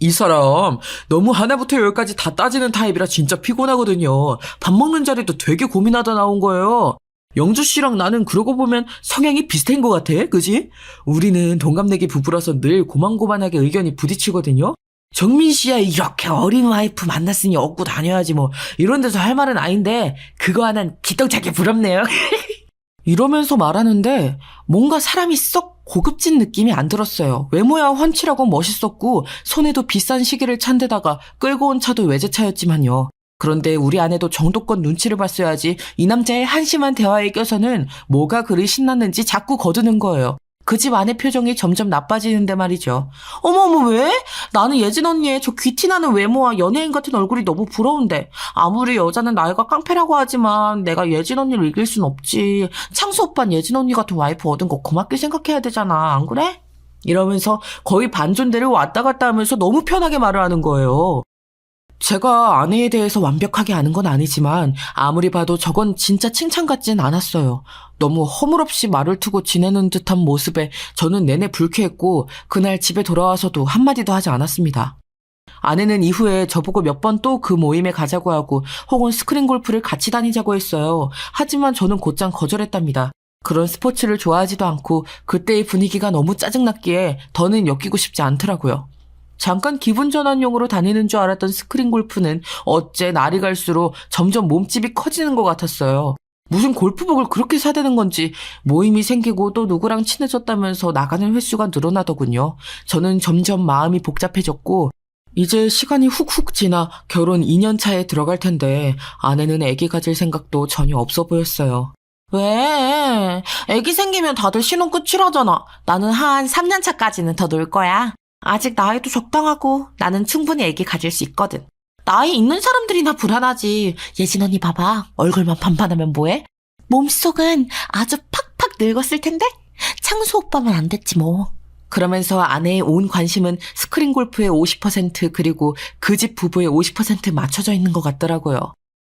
이 사람 너무 하나부터 열까지 다 따지는 타입이라 진짜 피곤하거든요. 밥 먹는 자리도 되게 고민하다 나온 거예요. 영주 씨랑 나는 그러고 보면 성향이 비슷한 것 같아, 그지? 우리는 동갑내기 부부라서 늘 고만고만하게 의견이 부딪히거든요. 정민 씨야 이렇게 어린 와이프 만났으니 얻고 다녀야지 뭐 이런 데서 할 말은 아닌데 그거 하나는 기똥차게 부럽네요. 이러면서 말하는데 뭔가 사람이 썩 고급진 느낌이 안 들었어요. 외모야 훤칠하고 멋있었고 손에도 비싼 시계를 찬 데다가 끌고 온 차도 외제차였지만요. 그런데 우리 아내도 정도껏 눈치를 봤어야지 이 남자의 한심한 대화에 껴서는 뭐가 그리 신났는지 자꾸 거드는 거예요. 그 집 아내 표정이 점점 나빠지는데 말이죠. 어머머 왜? 나는 예진 언니의 저 귀티나는 외모와 연예인 같은 얼굴이 너무 부러운데 아무리 여자는 나이가 깡패라고 하지만 내가 예진 언니를 이길 순 없지. 창수 오빠는 예진 언니 같은 와이프 얻은 거 고맙게 생각해야 되잖아. 안 그래? 이러면서 거의 반존대를 왔다 갔다 하면서 너무 편하게 말을 하는 거예요. 제가 아내에 대해서 완벽하게 아는 건 아니지만 아무리 봐도 저건 진짜 칭찬 같진 않았어요. 너무 허물없이 말을 트고 지내는 듯한 모습에 저는 내내 불쾌했고 그날 집에 돌아와서도 한마디도 하지 않았습니다. 아내는 이후에 저보고 몇 번 또 그 모임에 가자고 하고 혹은 스크린 골프를 같이 다니자고 했어요. 하지만 저는 곧장 거절했답니다. 그런 스포츠를 좋아하지도 않고 그때의 분위기가 너무 짜증났기에 더는 엮이고 싶지 않더라고요. 잠깐 기분 전환용으로 다니는 줄 알았던 스크린 골프는 어째 날이 갈수록 점점 몸집이 커지는 것 같았어요. 무슨 골프복을 그렇게 사대는 건지 모임이 생기고 또 누구랑 친해졌다면서 나가는 횟수가 늘어나더군요. 저는 점점 마음이 복잡해졌고 이제 시간이 훅훅 지나 결혼 2년 차에 들어갈 텐데 아내는 아기 가질 생각도 전혀 없어 보였어요. 왜? 아기 생기면 다들 신혼 끝이라잖아. 나는 한 3년 차까지는 더 놀 거야. 아직 나이도 적당하고 나는 충분히 아기 가질 수 있거든. 나이 있는 사람들이나 불안하지. 예진 언니 봐봐. 얼굴만 반반하면 뭐해? 몸속은 아주 팍팍 늙었을 텐데? 창수 오빠만 안 됐지 뭐. 그러면서 아내의 온 관심은 스크린 골프의 50% 그리고 그 집 부부의 50% 맞춰져 있는 것 같더라고요.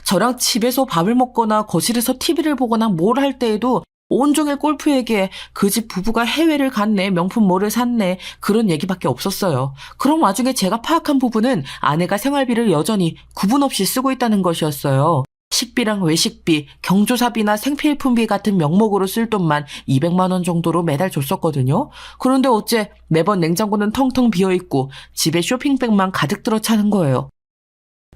저랑 집에서 밥을 먹거나 거실에서 TV를 보거나 뭘 할 때에도 온종일 골프 얘기에 그 집 부부가 해외를 갔네, 명품 뭐를 샀네, 그런 얘기밖에 없었어요. 그런 와중에 제가 파악한 부분은 아내가 생활비를 여전히 구분 없이 쓰고 있다는 것이었어요. 식비랑 외식비, 경조사비나 생필품비 같은 명목으로 쓸 돈만 200만 원 정도로 매달 줬었거든요. 그런데 어째 매번 냉장고는 텅텅 비어있고 집에 쇼핑백만 가득 들어 차는 거예요.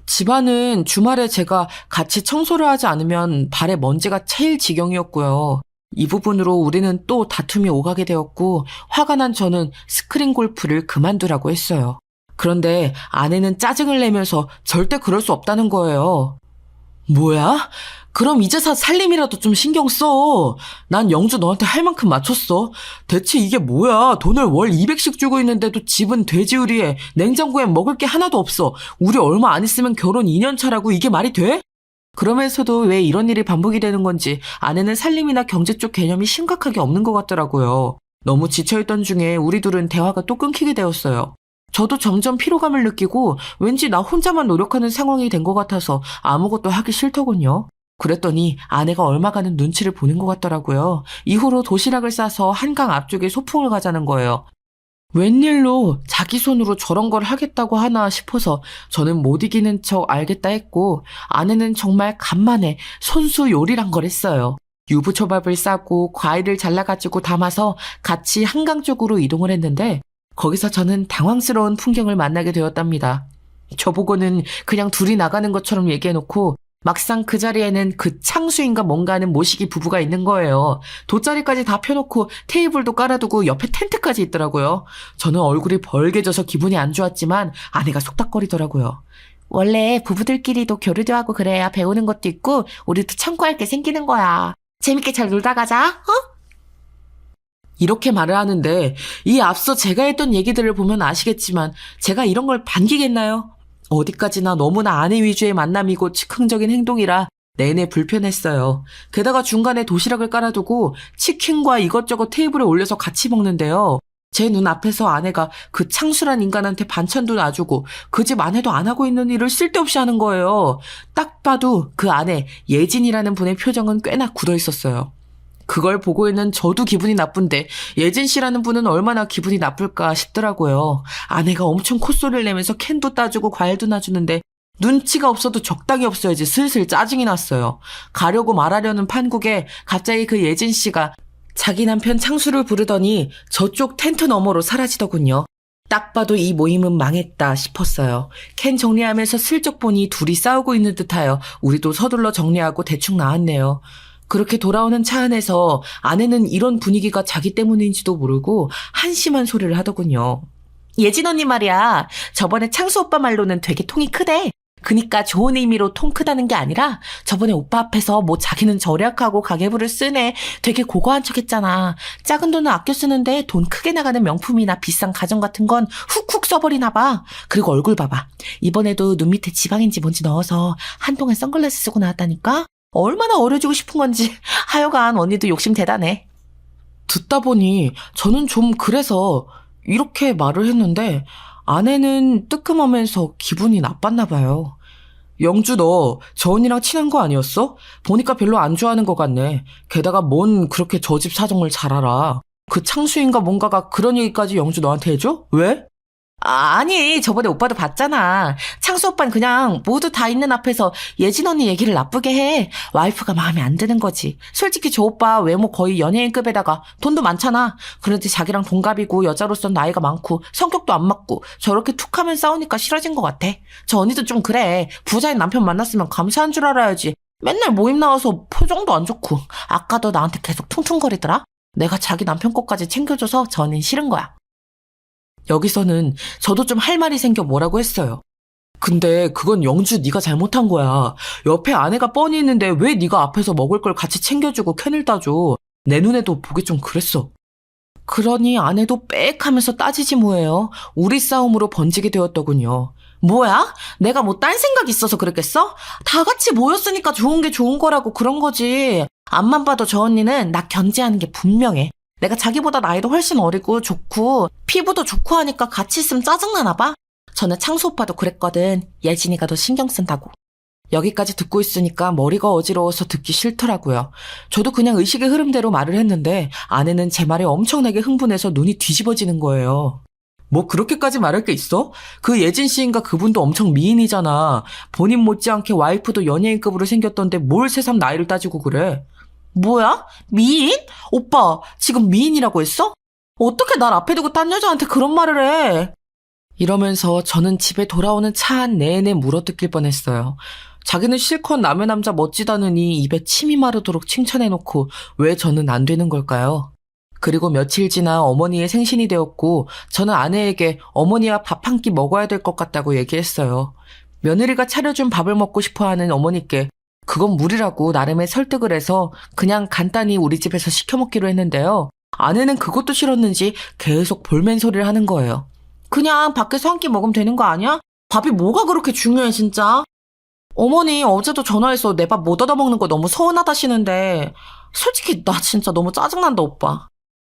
집안은 주말에 제가 같이 청소를 하지 않으면 발에 먼지가 차일 지경이었고요. 이 부분으로 우리는 또 다툼이 오가게 되었고 화가 난 저는 스크린 골프를 그만두라고 했어요. 그런데 아내는 짜증을 내면서 절대 그럴 수 없다는 거예요. 뭐야? 그럼 이제서 살림이라도 좀 신경 써. 난 영주 너한테 할 만큼 맞췄어. 대체 이게 뭐야? 돈을 월 200씩 주고 있는데도 집은 돼지우리에 냉장고엔 먹을 게 하나도 없어. 우리 얼마 안 있으면 결혼 2년 차라고 이게 말이 돼? 그러면서도 왜 이런 일이 반복이 되는 건지 아내는 살림이나 경제 쪽 개념이 심각하게 없는 것 같더라고요. 너무 지쳐있던 중에 우리 둘은 대화가 또 끊기게 되었어요. 저도 점점 피로감을 느끼고 왠지 나 혼자만 노력하는 상황이 된 것 같아서 아무것도 하기 싫더군요. 그랬더니 아내가 얼마가는 눈치를 보는 것 같더라고요. 이후로 도시락을 싸서 한강 앞쪽에 소풍을 가자는 거예요. 웬일로 자기 손으로 저런 걸 하겠다고 하나 싶어서 저는 못 이기는 척 알겠다 했고 아내는 정말 간만에 손수 요리란 걸 했어요. 유부초밥을 싸고 과일을 잘라가지고 담아서 같이 한강 쪽으로 이동을 했는데 거기서 저는 당황스러운 풍경을 만나게 되었답니다. 저보고는 그냥 둘이 나가는 것처럼 얘기해놓고 막상 그 자리에는 그 창수인가 뭔가 하는 모시기 부부가 있는 거예요. 돗자리까지 다 펴놓고 테이블도 깔아두고 옆에 텐트까지 있더라고요. 저는 얼굴이 벌개져서 기분이 안 좋았지만 아내가 속닥거리더라고요. 원래 부부들끼리도 교류도 하고 그래야 배우는 것도 있고 우리도 참고할 게 생기는 거야. 재밌게 잘 놀다 가자. 어? 이렇게 말을 하는데 이 앞서 제가 했던 얘기들을 보면 아시겠지만 제가 이런 걸 반기겠나요? 어디까지나 너무나 아내 위주의 만남이고 즉흥적인 행동이라 내내 불편했어요. 게다가 중간에 도시락을 깔아두고 치킨과 이것저것 테이블에 올려서 같이 먹는데요. 제 눈앞에서 아내가 그 창수란 인간한테 반찬도 놔주고 그 집 아내도 안 하고 있는 일을 쓸데없이 하는 거예요. 딱 봐도 그 안에 예진이라는 분의 표정은 꽤나 굳어 있었어요. 그걸 보고 있는 저도 기분이 나쁜데 예진 씨라는 분은 얼마나 기분이 나쁠까 싶더라고요. 아내가 엄청 콧소리를 내면서 캔도 따주고 과일도 놔주는데 눈치가 없어도 적당히 없어야지 슬슬 짜증이 났어요. 가려고 말하려는 판국에 갑자기 그 예진 씨가 자기 남편 창수를 부르더니 저쪽 텐트 너머로 사라지더군요. 딱 봐도 이 모임은 망했다 싶었어요. 캔 정리하면서 슬쩍 보니 둘이 싸우고 있는 듯하여 우리도 서둘러 정리하고 대충 나왔네요. 그렇게 돌아오는 차 안에서 아내는 이런 분위기가 자기 때문인지도 모르고 한심한 소리를 하더군요. 예진 언니 말이야. 저번에 창수 오빠 말로는 되게 통이 크대. 그니까 좋은 의미로 통 크다는 게 아니라 저번에 오빠 앞에서 뭐 자기는 절약하고 가계부를 쓰네. 되게 고고한 척 했잖아. 작은 돈을 아껴 쓰는데 돈 크게 나가는 명품이나 비싼 가전 같은 건 훅훅 써버리나 봐. 그리고 얼굴 봐봐. 이번에도 눈 밑에 지방인지 뭔지 넣어서 한동안 선글라스 쓰고 나왔다니까? 얼마나 어려지고 싶은 건지 하여간 언니도 욕심 대단해. 듣다 보니 저는 좀 그래서 이렇게 말을 했는데 아내는 뜨끔하면서 기분이 나빴나 봐요. 영주 너 저 언니랑 친한 거 아니었어? 보니까 별로 안 좋아하는 것 같네. 게다가 뭔 그렇게 저 집 사정을 잘 알아. 그 창수인가 뭔가가 그런 얘기까지 영주 너한테 해줘? 왜? 아니, 저번에 오빠도 봤잖아. 창수 오빠는 그냥 모두 다 있는 앞에서 예진 언니 얘기를 나쁘게 해. 와이프가 마음에 안 드는 거지. 솔직히 저 오빠 외모 거의 연예인급에다가 돈도 많잖아. 그런데 자기랑 동갑이고 여자로선 나이가 많고 성격도 안 맞고 저렇게 툭하면 싸우니까 싫어진 것 같아. 저 언니도 좀 그래. 부자인 남편 만났으면 감사한 줄 알아야지. 맨날 모임 나와서 표정도 안 좋고 아까도 나한테 계속 퉁퉁거리더라. 내가 자기 남편 것까지 챙겨줘서 저 언니는 싫은 거야. 여기서는 저도 좀 할 말이 생겨 뭐라고 했어요. 근데 그건 영주 네가 잘못한 거야. 옆에 아내가 뻔히 있는데 왜 네가 앞에서 먹을 걸 같이 챙겨주고 캔을 따줘. 내 눈에도 보기 좀 그랬어. 그러니 아내도 빽 하면서 따지지 뭐예요. 우리 싸움으로 번지게 되었더군요. 뭐야? 내가 뭐 딴 생각 있어서 그랬겠어? 다 같이 모였으니까 좋은 게 좋은 거라고 그런 거지. 앞만 봐도 저 언니는 나 견제하는 게 분명해. 내가 자기보다 나이도 훨씬 어리고 좋고 피부도 좋고 하니까 같이 있으면 짜증나나 봐. 전에 창수 오빠도 그랬거든. 예진이가 더 신경 쓴다고. 여기까지 듣고 있으니까 머리가 어지러워서 듣기 싫더라고요. 저도 그냥 의식의 흐름대로 말을 했는데 아내는 제 말에 엄청나게 흥분해서 눈이 뒤집어지는 거예요. 뭐 그렇게까지 말할 게 있어? 그 예진 씨인가 그분도 엄청 미인이잖아. 본인 못지않게 와이프도 연예인급으로 생겼던데 뭘 새삼 나이를 따지고 그래. 뭐야? 미인? 오빠, 지금 미인이라고 했어? 어떻게 날 앞에 두고 딴 여자한테 그런 말을 해? 이러면서 저는 집에 돌아오는 차 안 내내 물어뜯길 뻔했어요. 자기는 실컷 남의 남자 멋지다느니 입에 침이 마르도록 칭찬해놓고 왜 저는 안 되는 걸까요? 그리고 며칠 지나 어머니의 생신이 되었고 저는 아내에게 어머니와 밥 한 끼 먹어야 될 것 같다고 얘기했어요. 며느리가 차려준 밥을 먹고 싶어하는 어머니께 그건 무리라고 나름의 설득을 해서 그냥 간단히 우리 집에서 시켜 먹기로 했는데요. 아내는 그것도 싫었는지 계속 볼멘 소리를 하는 거예요. 그냥 밖에서 한 끼 먹으면 되는 거 아니야? 밥이 뭐가 그렇게 중요해 진짜? 어머니 어제도 전화해서 내 밥 못 얻어먹는 거 너무 서운하다시는데 솔직히 나 진짜 너무 짜증난다 오빠.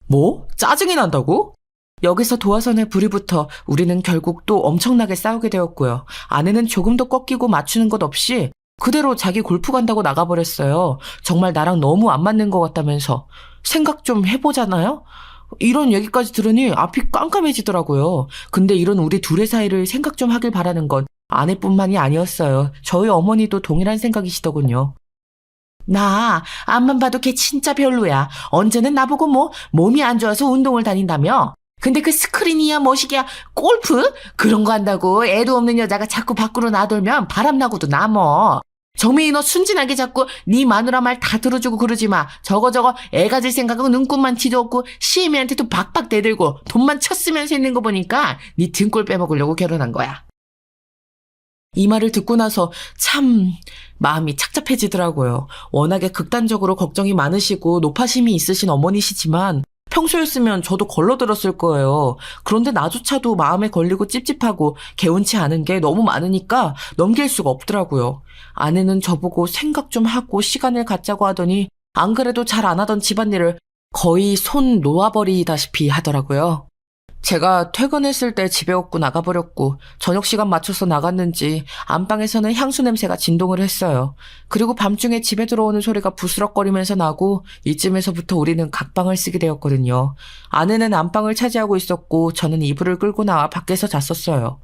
뭐? 짜증이 난다고? 여기서 도화선에 불이 붙어 우리는 결국 또 엄청나게 싸우게 되었고요. 아내는 조금도 꺾이고 맞추는 것 없이 그대로 자기 골프 간다고 나가버렸어요. 정말 나랑 너무 안 맞는 것 같다면서. 생각 좀 해보잖아요? 이런 얘기까지 들으니 앞이 깜깜해지더라고요. 근데 이런 우리 둘의 사이를 생각 좀 하길 바라는 건 아내뿐만이 아니었어요. 저희 어머니도 동일한 생각이시더군요. 나 앞만 봐도 걔 진짜 별로야. 언제는 나보고 뭐 몸이 안 좋아서 운동을 다닌다며. 근데 그 스크린이야 뭐시기야 골프? 그런 거 한다고 애도 없는 여자가 자꾸 밖으로 나돌면 바람나고도 남어. 정민이 너 순진하게 자꾸 네 마누라 말 다 들어주고 그러지 마. 저거 애 가질 생각하고 눈곱만 뒤덮고 시애미한테도 박박 대들고 돈만 쳤으면서 있는 거 보니까 네 등골 빼먹으려고 결혼한 거야. 이 말을 듣고 나서 참 마음이 착잡해지더라고요. 워낙에 극단적으로 걱정이 많으시고 노파심이 있으신 어머니시지만 평소였으면 저도 걸러들었을 거예요. 그런데 나조차도 마음에 걸리고 찝찝하고 개운치 않은 게 너무 많으니까 넘길 수가 없더라고요. 아내는 저보고 생각 좀 하고 시간을 갖자고 하더니 안 그래도 잘 안 하던 집안일을 거의 손 놓아버리다시피 하더라고요. 제가 퇴근했을 때 집에 없고 나가버렸고 저녁 시간 맞춰서 나갔는지 안방에서는 향수 냄새가 진동을 했어요. 그리고 밤중에 집에 들어오는 소리가 부스럭거리면서 나고 이쯤에서부터 우리는 각방을 쓰게 되었거든요. 아내는 안방을 차지하고 있었고 저는 이불을 끌고 나와 밖에서 잤었어요.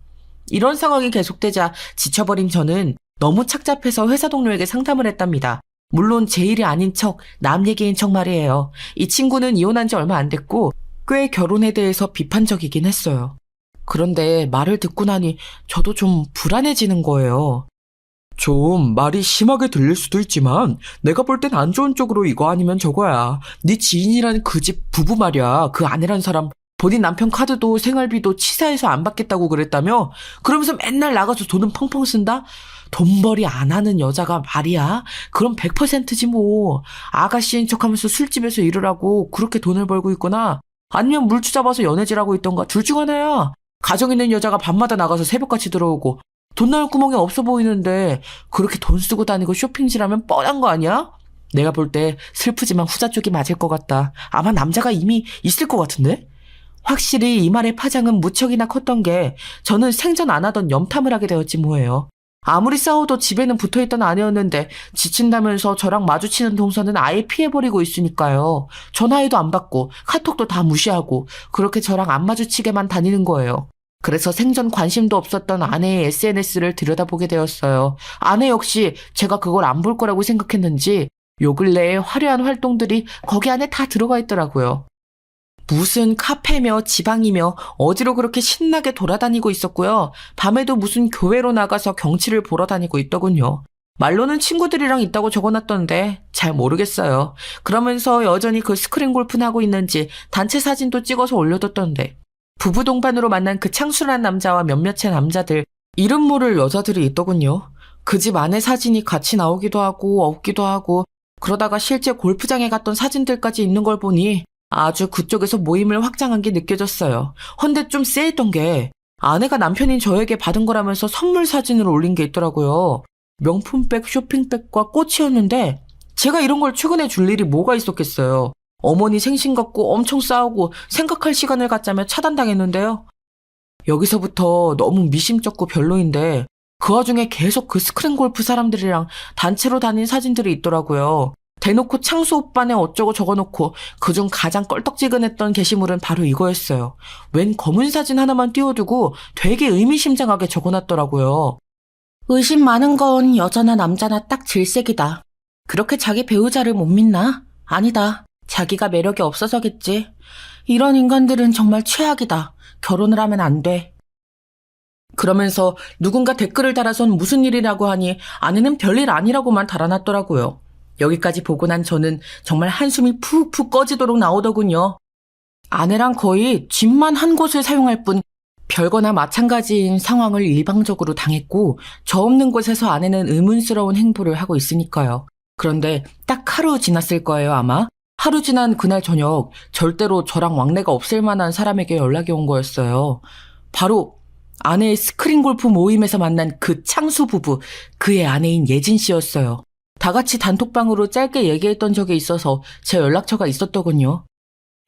이런 상황이 계속되자 지쳐버린 저는 너무 착잡해서 회사 동료에게 상담을 했답니다. 물론 제 일이 아닌 척, 남 얘기인 척 말이에요. 이 친구는 이혼한 지 얼마 안 됐고 꽤 결혼에 대해서 비판적이긴 했어요. 그런데 말을 듣고 나니 저도 좀 불안해지는 거예요. 좀 말이 심하게 들릴 수도 있지만 내가 볼 땐 안 좋은 쪽으로 이거 아니면 저거야. 네 지인이라는 그 집 부부 말이야. 그 아내란 사람 본인 남편 카드도 생활비도 치사해서 안 받겠다고 그랬다며? 그러면서 맨날 나가서 돈은 펑펑 쓴다? 돈벌이 안 하는 여자가 말이야? 그럼 100%지 뭐. 아가씨인 척하면서 술집에서 일을 하고 그렇게 돈을 벌고 있거나 아니면 물주 잡아서 연애질하고 있던가 둘 중 하나야. 가정 있는 여자가 밤마다 나가서 새벽같이 들어오고 돈 나올 구멍이 없어 보이는데 그렇게 돈 쓰고 다니고 쇼핑질하면 뻔한 거 아니야? 내가 볼 때 슬프지만 후자 쪽이 맞을 것 같다. 아마 남자가 이미 있을 것 같은데? 확실히 이 말의 파장은 무척이나 컸던 게 저는 생전 안 하던 염탐을 하게 되었지 뭐예요. 아무리 싸워도 집에는 붙어있던 아내였는데 지친다면서 저랑 마주치는 동선은 아예 피해버리고 있으니까요. 전화해도 안 받고 카톡도 다 무시하고 그렇게 저랑 안 마주치게만 다니는 거예요. 그래서 생전 관심도 없었던 아내의 SNS를 들여다보게 되었어요. 아내 역시 제가 그걸 안 볼 거라고 생각했는지 요 근래의 화려한 활동들이 거기 안에 다 들어가 있더라고요. 무슨 카페며 지방이며 어디로 그렇게 신나게 돌아다니고 있었고요. 밤에도 무슨 교회로 나가서 경치를 보러 다니고 있더군요. 말로는 친구들이랑 있다고 적어놨던데 잘 모르겠어요. 그러면서 여전히 그 스크린 골프는 하고 있는지 단체 사진도 찍어서 올려뒀던데 부부 동반으로 만난 그 창술한 남자와 몇몇의 남자들, 이름 모를 여자들이 있더군요. 그 집 안에 사진이 같이 나오기도 하고 없기도 하고 그러다가 실제 골프장에 갔던 사진들까지 있는 걸 보니 아주 그쪽에서 모임을 확장한 게 느껴졌어요. 헌데 좀 쎄했던 게 아내가 남편인 저에게 받은 거라면서 선물 사진을 올린 게 있더라고요. 명품백, 쇼핑백과 꽃이었는데 제가 이런 걸 출근해 줄 일이 뭐가 있었겠어요. 어머니 생신 갖고 엄청 싸우고 생각할 시간을 갖자며 차단당했는데요. 여기서부터 너무 미심쩍고 별로인데 그 와중에 계속 그 스크린 골프 사람들이랑 단체로 다닌 사진들이 있더라고요. 대놓고 창수 오빠네 어쩌고 적어놓고 그중 가장 껄떡지근했던 게시물은 바로 이거였어요. 웬 검은 사진 하나만 띄워두고 되게 의미심장하게 적어놨더라고요. 의심 많은 건 여자나 남자나 딱 질색이다. 그렇게 자기 배우자를 못 믿나? 아니다. 자기가 매력이 없어서겠지. 이런 인간들은 정말 최악이다. 결혼을 하면 안 돼. 그러면서 누군가 댓글을 달아선 무슨 일이라고 하니 아내는 별일 아니라고만 달아놨더라고요. 여기까지 보고 난 저는 정말 한숨이 푹푹 꺼지도록 나오더군요. 아내랑 거의 집만 한 곳을 사용할 뿐 별거나 마찬가지인 상황을 일방적으로 당했고 저 없는 곳에서 아내는 의문스러운 행보를 하고 있으니까요. 그런데 딱 하루 지났을 거예요, 아마. 하루 지난 그날 저녁 절대로 저랑 왕래가 없을 만한 사람에게 연락이 온 거였어요. 바로 아내의 스크린 골프 모임에서 만난 그 창수 부부, 그의 아내인 예진 씨였어요. 다 같이 단톡방으로 짧게 얘기했던 적이 있어서 제 연락처가 있었더군요.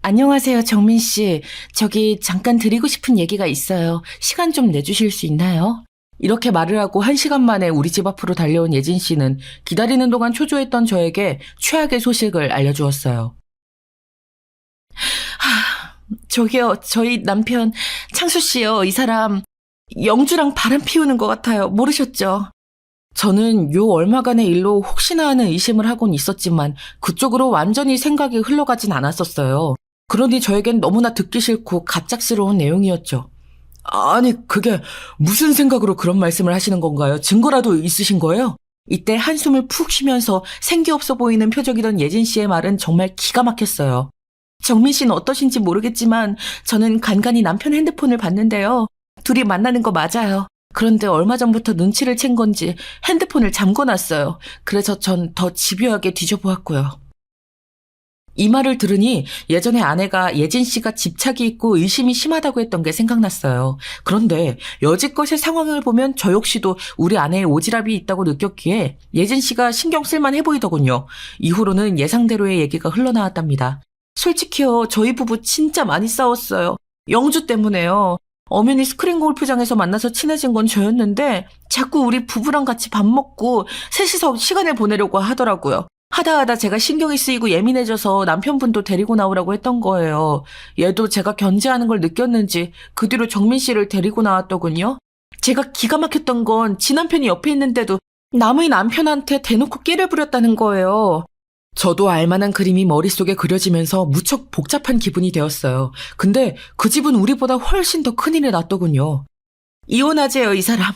안녕하세요, 정민 씨. 저기 잠깐 드리고 싶은 얘기가 있어요. 시간 좀 내주실 수 있나요? 이렇게 말을 하고 1시간 만에 우리 집 앞으로 달려온 예진 씨는 기다리는 동안 초조했던 저에게 최악의 소식을 알려주었어요. 저기요, 저희 남편 창수 씨요. 이 사람 영주랑 바람 피우는 것 같아요. 모르셨죠? 저는 요 얼마간의 일로 혹시나 하는 의심을 하곤 있었지만 그쪽으로 완전히 생각이 흘러가진 않았었어요. 그러니 저에겐 너무나 듣기 싫고 갑작스러운 내용이었죠. 아니, 그게 무슨 생각으로 그런 말씀을 하시는 건가요? 증거라도 있으신 거예요? 이때 한숨을 푹 쉬면서 생기 없어 보이는 표정이던 예진 씨의 말은 정말 기가 막혔어요. 정민 씨는 어떠신지 모르겠지만 저는 간간히 남편 핸드폰을 봤는데요. 둘이 만나는 거 맞아요. 그런데 얼마 전부터 눈치를 챈 건지 핸드폰을 잠궈놨어요. 그래서 전 더 집요하게 뒤져보았고요. 이 말을 들으니 예전에 아내가 예진 씨가 집착이 있고 의심이 심하다고 했던 게 생각났어요. 그런데 여지껏의 상황을 보면 저 역시도 우리 아내의 오지랖이 있다고 느꼈기에 예진 씨가 신경 쓸만 해 보이더군요. 이후로는 예상대로의 얘기가 흘러나왔답니다. 솔직히요, 저희 부부 진짜 많이 싸웠어요. 영주 때문에요. 엄연히 스크린 골프장에서 만나서 친해진 건 저였는데 자꾸 우리 부부랑 같이 밥 먹고 셋이서 시간을 보내려고 하더라고요. 하다 제가 신경이 쓰이고 예민해져서 남편분도 데리고 나오라고 했던 거예요. 얘도 제가 견제하는 걸 느꼈는지 그 뒤로 정민 씨를 데리고 나왔더군요. 제가 기가 막혔던 건 지 남편이 옆에 있는데도 남의 남편한테 대놓고 끼를 부렸다는 거예요. 저도 알만한 그림이 머릿속에 그려지면서 무척 복잡한 기분이 되었어요. 근데 그 집은 우리보다 훨씬 더 큰일이 났더군요. 이혼하재요, 이 사람.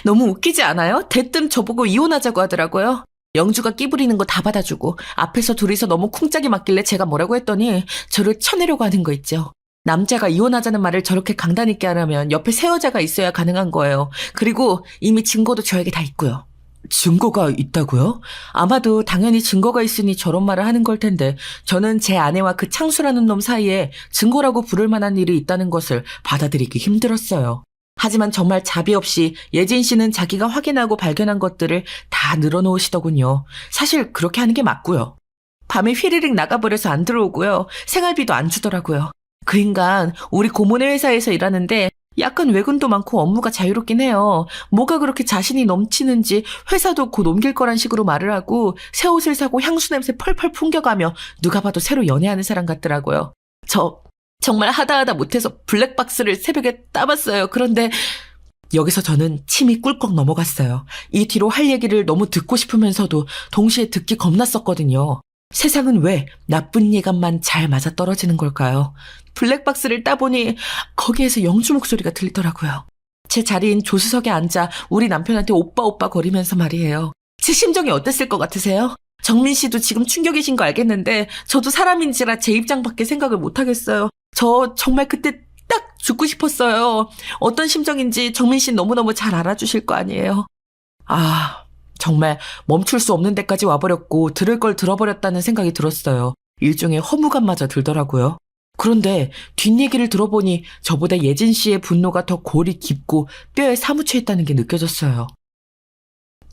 너무 웃기지 않아요? 대뜸 저보고 이혼하자고 하더라고요. 영주가 끼부리는 거 다 받아주고 앞에서 둘이서 너무 쿵짝이 맞길래 제가 뭐라고 했더니 저를 쳐내려고 하는 거 있죠. 남자가 이혼하자는 말을 저렇게 강단 있게 하려면 옆에 새 여자가 있어야 가능한 거예요. 그리고 이미 증거도 저에게 다 있고요. 증거가 있다고요? 아마도 당연히 증거가 있으니 저런 말을 하는 걸 텐데 저는 제 아내와 그 창수라는 놈 사이에 증거라고 부를 만한 일이 있다는 것을 받아들이기 힘들었어요. 하지만 정말 자비 없이 예진 씨는 자기가 확인하고 발견한 것들을 다 늘어놓으시더군요. 사실 그렇게 하는 게 맞고요. 밤에 휘리릭 나가버려서 안 들어오고요. 생활비도 안 주더라고요. 그 인간 우리 고모네 회사에서 일하는데 약간 외근도 많고 업무가 자유롭긴 해요. 뭐가 그렇게 자신이 넘치는지 회사도 곧 옮길 거란 식으로 말을 하고 새 옷을 사고 향수 냄새 펄펄 풍겨가며 누가 봐도 새로 연애하는 사람 같더라고요. 저 정말 하다 못해서 블랙박스를 새벽에 따봤어요. 그런데 여기서 저는 침이 꿀꺽 넘어갔어요. 이 뒤로 할 얘기를 너무 듣고 싶으면서도 동시에 듣기 겁났었거든요. 세상은 왜 나쁜 예감만 잘 맞아떨어지는 걸까요? 블랙박스를 따보니 거기에서 영주 목소리가 들리더라고요. 제 자리인 조수석에 앉아 우리 남편한테 오빠 거리면서 말이에요. 제 심정이 어땠을 것 같으세요? 정민 씨도 지금 충격이신 거 알겠는데 저도 사람인지라 제 입장밖에 생각을 못하겠어요. 저 정말 그때 딱 죽고 싶었어요. 어떤 심정인지 정민 씨 너무너무 잘 알아주실 거 아니에요. 정말 멈출 수 없는 데까지 와버렸고 들을 걸 들어버렸다는 생각이 들었어요. 일종의 허무감마저 들더라고요. 그런데 뒷얘기를 들어보니 저보다 예진 씨의 분노가 더 골이 깊고 뼈에 사무쳐 있다는 게 느껴졌어요.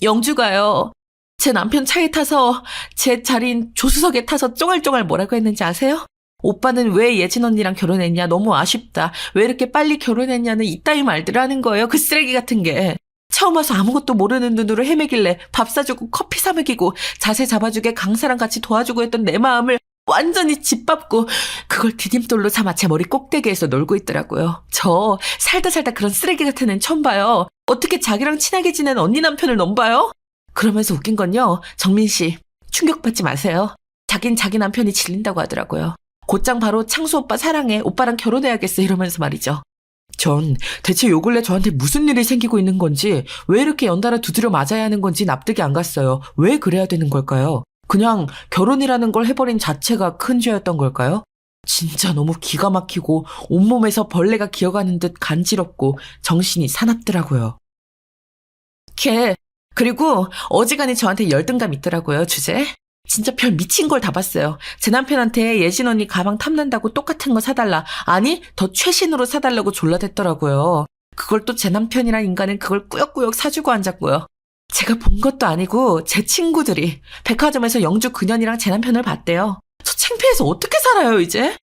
영주가요. 제 남편 차에 타서 제 자리인 조수석에 타서 쫑알쫑알 뭐라고 했는지 아세요? 오빠는 왜 예진 언니랑 결혼했냐? 너무 아쉽다. 왜 이렇게 빨리 결혼했냐는 이따위 말들을 하는 거예요. 그 쓰레기 같은 게. 처음 와서 아무것도 모르는 눈으로 헤매길래 밥 사주고 커피 사 먹이고 자세 잡아주게 강사랑 같이 도와주고 했던 내 마음을 완전히 짓밟고 그걸 디딤돌로 삼아 제 머리 꼭대기에서 놀고 있더라고요. 저 살다 그런 쓰레기 같은 애는 처음 봐요. 어떻게 자기랑 친하게 지낸 언니 남편을 넘봐요? 그러면서 웃긴 건요. 정민 씨 충격받지 마세요. 자긴 자기 남편이 질린다고 하더라고요. 곧장 바로 창수 오빠 사랑해. 오빠랑 결혼해야겠어 이러면서 말이죠. 전 대체 요 근래 저한테 무슨 일이 생기고 있는 건지 왜 이렇게 연달아 두드려 맞아야 하는 건지 납득이 안 갔어요. 왜 그래야 되는 걸까요? 그냥 결혼이라는 걸 해버린 자체가 큰 죄였던 걸까요? 진짜 너무 기가 막히고 온몸에서 벌레가 기어가는 듯 간지럽고 정신이 사납더라고요. 그리고 어지간히 저한테 열등감 있더라고요, 주제. 진짜 별 미친 걸 다 봤어요. 제 남편한테 예진 언니 가방 탐난다고 똑같은 거 사달라. 아니, 더 최신으로 사달라고 졸라댔더라고요. 그걸 또 제 남편이란 인간은 그걸 꾸역꾸역 사주고 앉았고요. 제가 본 것도 아니고 제 친구들이 백화점에서 영주 그년이랑 제 남편을 봤대요. 저 창피해서 어떻게 살아요, 이제?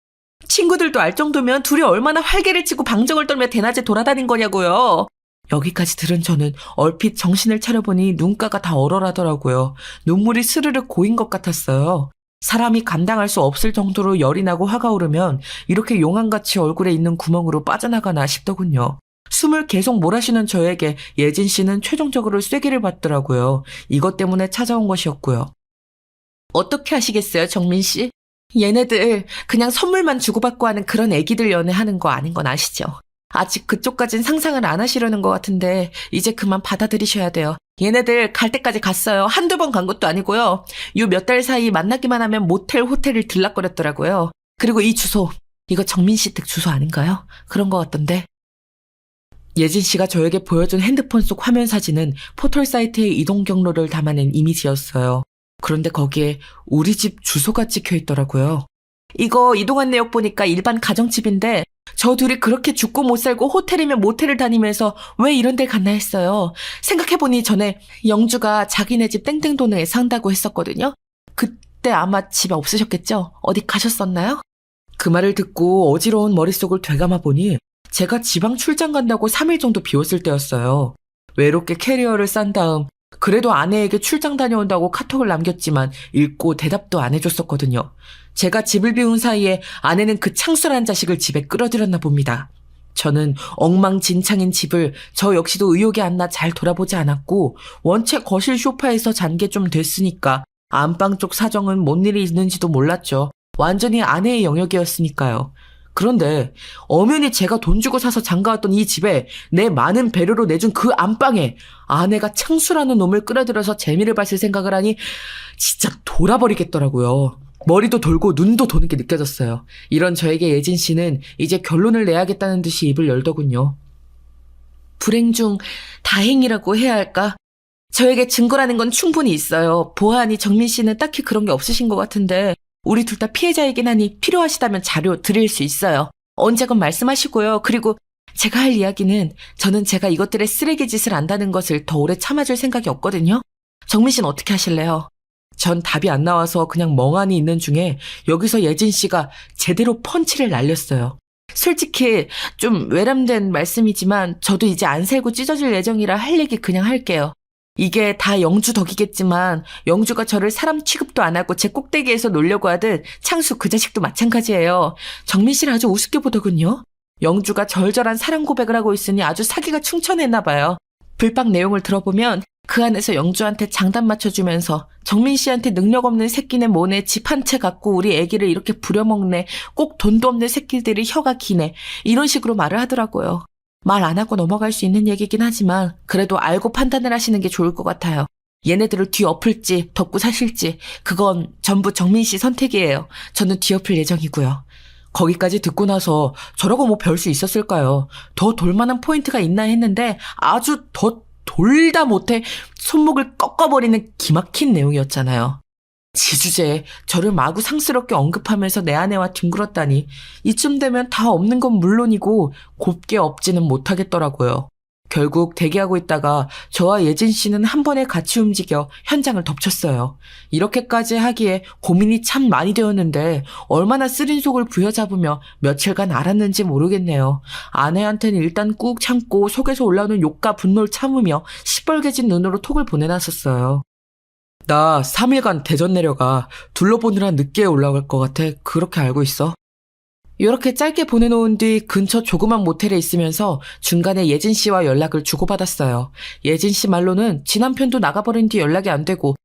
친구들도 알 정도면 둘이 얼마나 활개를 치고 방정을 떨며 대낮에 돌아다닌 거냐고요. 여기까지 들은 저는 얼핏 정신을 차려보니 눈가가 다 얼얼하더라고요. 눈물이 스르륵 고인 것 같았어요. 사람이 감당할 수 없을 정도로 열이 나고 화가 오르면 이렇게 용암같이 얼굴에 있는 구멍으로 빠져나가나 싶더군요. 숨을 계속 몰아쉬는 저에게 예진 씨는 최종적으로 쐐기를 받더라고요. 이것 때문에 찾아온 것이었고요. 어떻게 하시겠어요, 정민 씨? 얘네들 그냥 선물만 주고받고 하는 그런 애기들 연애하는 거 아닌 건 아시죠? 아직 그쪽까진 상상을 안 하시려는 것 같은데 이제 그만 받아들이셔야 돼요. 얘네들 갈 때까지 갔어요. 한두 번 간 것도 아니고요. 요 몇 달 사이 만나기만 하면 모텔, 호텔을 들락거렸더라고요. 그리고 이 주소, 이거 정민 씨 댁 주소 아닌가요? 그런 것 같던데. 예진 씨가 저에게 보여준 핸드폰 속 화면 사진은 포털 사이트의 이동 경로를 담아낸 이미지였어요. 그런데 거기에 우리 집 주소가 찍혀 있더라고요. 이거 이동한 내역 보니까 일반 가정집인데 저 둘이 그렇게 죽고 못 살고 호텔이면 모텔을 다니면서 왜 이런 데 갔나 했어요. 생각해보니 전에 영주가 자기네 집 땡땡동네에 산다고 했었거든요. 그때 아마 집에 없으셨겠죠? 어디 가셨었나요? 그 말을 듣고 어지러운 머릿속을 되감아 보니 제가 지방 출장 간다고 3일 정도 비웠을 때였어요. 외롭게 캐리어를 싼 다음 그래도 아내에게 출장 다녀온다고 카톡을 남겼지만 읽고 대답도 안 해줬었거든요. 제가 집을 비운 사이에 아내는 그 창술한 자식을 집에 끌어들였나 봅니다. 저는 엉망진창인 집을 저 역시도 의욕이 안 나 잘 돌아보지 않았고 원체 거실 소파에서 잔 게 좀 됐으니까 안방 쪽 사정은 뭔 일이 있는지도 몰랐죠. 완전히 아내의 영역이었으니까요. 그런데 엄연히 제가 돈 주고 사서 장가왔던 이 집에 내 많은 배려로 내준 그 안방에 아내가 창수라는 놈을 끌어들여서 재미를 봤을 생각을 하니 진짜 돌아버리겠더라고요. 머리도 돌고 눈도 도는 게 느껴졌어요. 이런 저에게 예진 씨는 이제 결론을 내야겠다는 듯이 입을 열더군요. 불행 중 다행이라고 해야 할까? 저에게 증거라는 건 충분히 있어요. 보아하니 정민 씨는 딱히 그런 게 없으신 것 같은데 우리 둘 다 피해자이긴 하니 필요하시다면 자료 드릴 수 있어요. 언제건 말씀하시고요. 그리고 제가 할 이야기는 저는 제가 이것들의 쓰레기 짓을 안다는 것을 더 오래 참아줄 생각이 없거든요. 정민 씨는 어떻게 하실래요? 전 답이 안 나와서 그냥 멍하니 있는 중에 여기서 예진 씨가 제대로 펀치를 날렸어요. 솔직히 좀 외람된 말씀이지만 저도 이제 안 살고 찢어질 예정이라 할 얘기 그냥 할게요. 이게 다 영주 덕이겠지만 영주가 저를 사람 취급도 안 하고 제 꼭대기에서 놀려고 하듯 창수 그 자식도 마찬가지예요. 정민 씨를 아주 우습게 보더군요. 영주가 절절한 사랑 고백을 하고 있으니 아주 사기가 충천했나 봐요. 불빵 내용을 들어보면 그 안에서 영주한테 장단 맞춰주면서 정민 씨한테 능력 없는 새끼네 뭐네 집 한 채 갖고 우리 애기를 이렇게 부려먹네 꼭 돈도 없는 새끼들이 혀가 기네 이런 식으로 말을 하더라고요. 말 안 하고 넘어갈 수 있는 얘기긴 하지만 그래도 알고 판단을 하시는 게 좋을 것 같아요. 얘네들을 뒤엎을지 덮고 사실지 그건 전부 정민 씨 선택이에요. 저는 뒤엎을 예정이고요. 거기까지 듣고 나서 저라고 뭐 별 수 있었을까요? 더 돌만한 포인트가 있나 했는데 아주 더 돌다 못해 손목을 꺾어버리는 기막힌 내용이었잖아요. 지주제에 저를 마구 상스럽게 언급하면서 내 아내와 뒹굴었다니 이쯤 되면 다 없는 건 물론이고 곱게 없지는 못하겠더라고요. 결국 대기하고 있다가 저와 예진 씨는 한 번에 같이 움직여 현장을 덮쳤어요. 이렇게까지 하기에 고민이 참 많이 되었는데 얼마나 쓰린 속을 부여잡으며 며칠간 알았는지 모르겠네요. 아내한테는 일단 꾹 참고 속에서 올라오는 욕과 분노를 참으며 시뻘개진 눈으로 톡을 보내놨었어요. 나 3일간 대전 내려가. 둘러보느라 늦게 올라갈 것 같아. 그렇게 알고 있어. 이렇게 짧게 보내놓은 뒤 근처 조그만 모텔에 있으면서 중간에 예진 씨와 연락을 주고받았어요. 예진 씨 말로는 지 남편도 나가버린 뒤 연락이 안 되고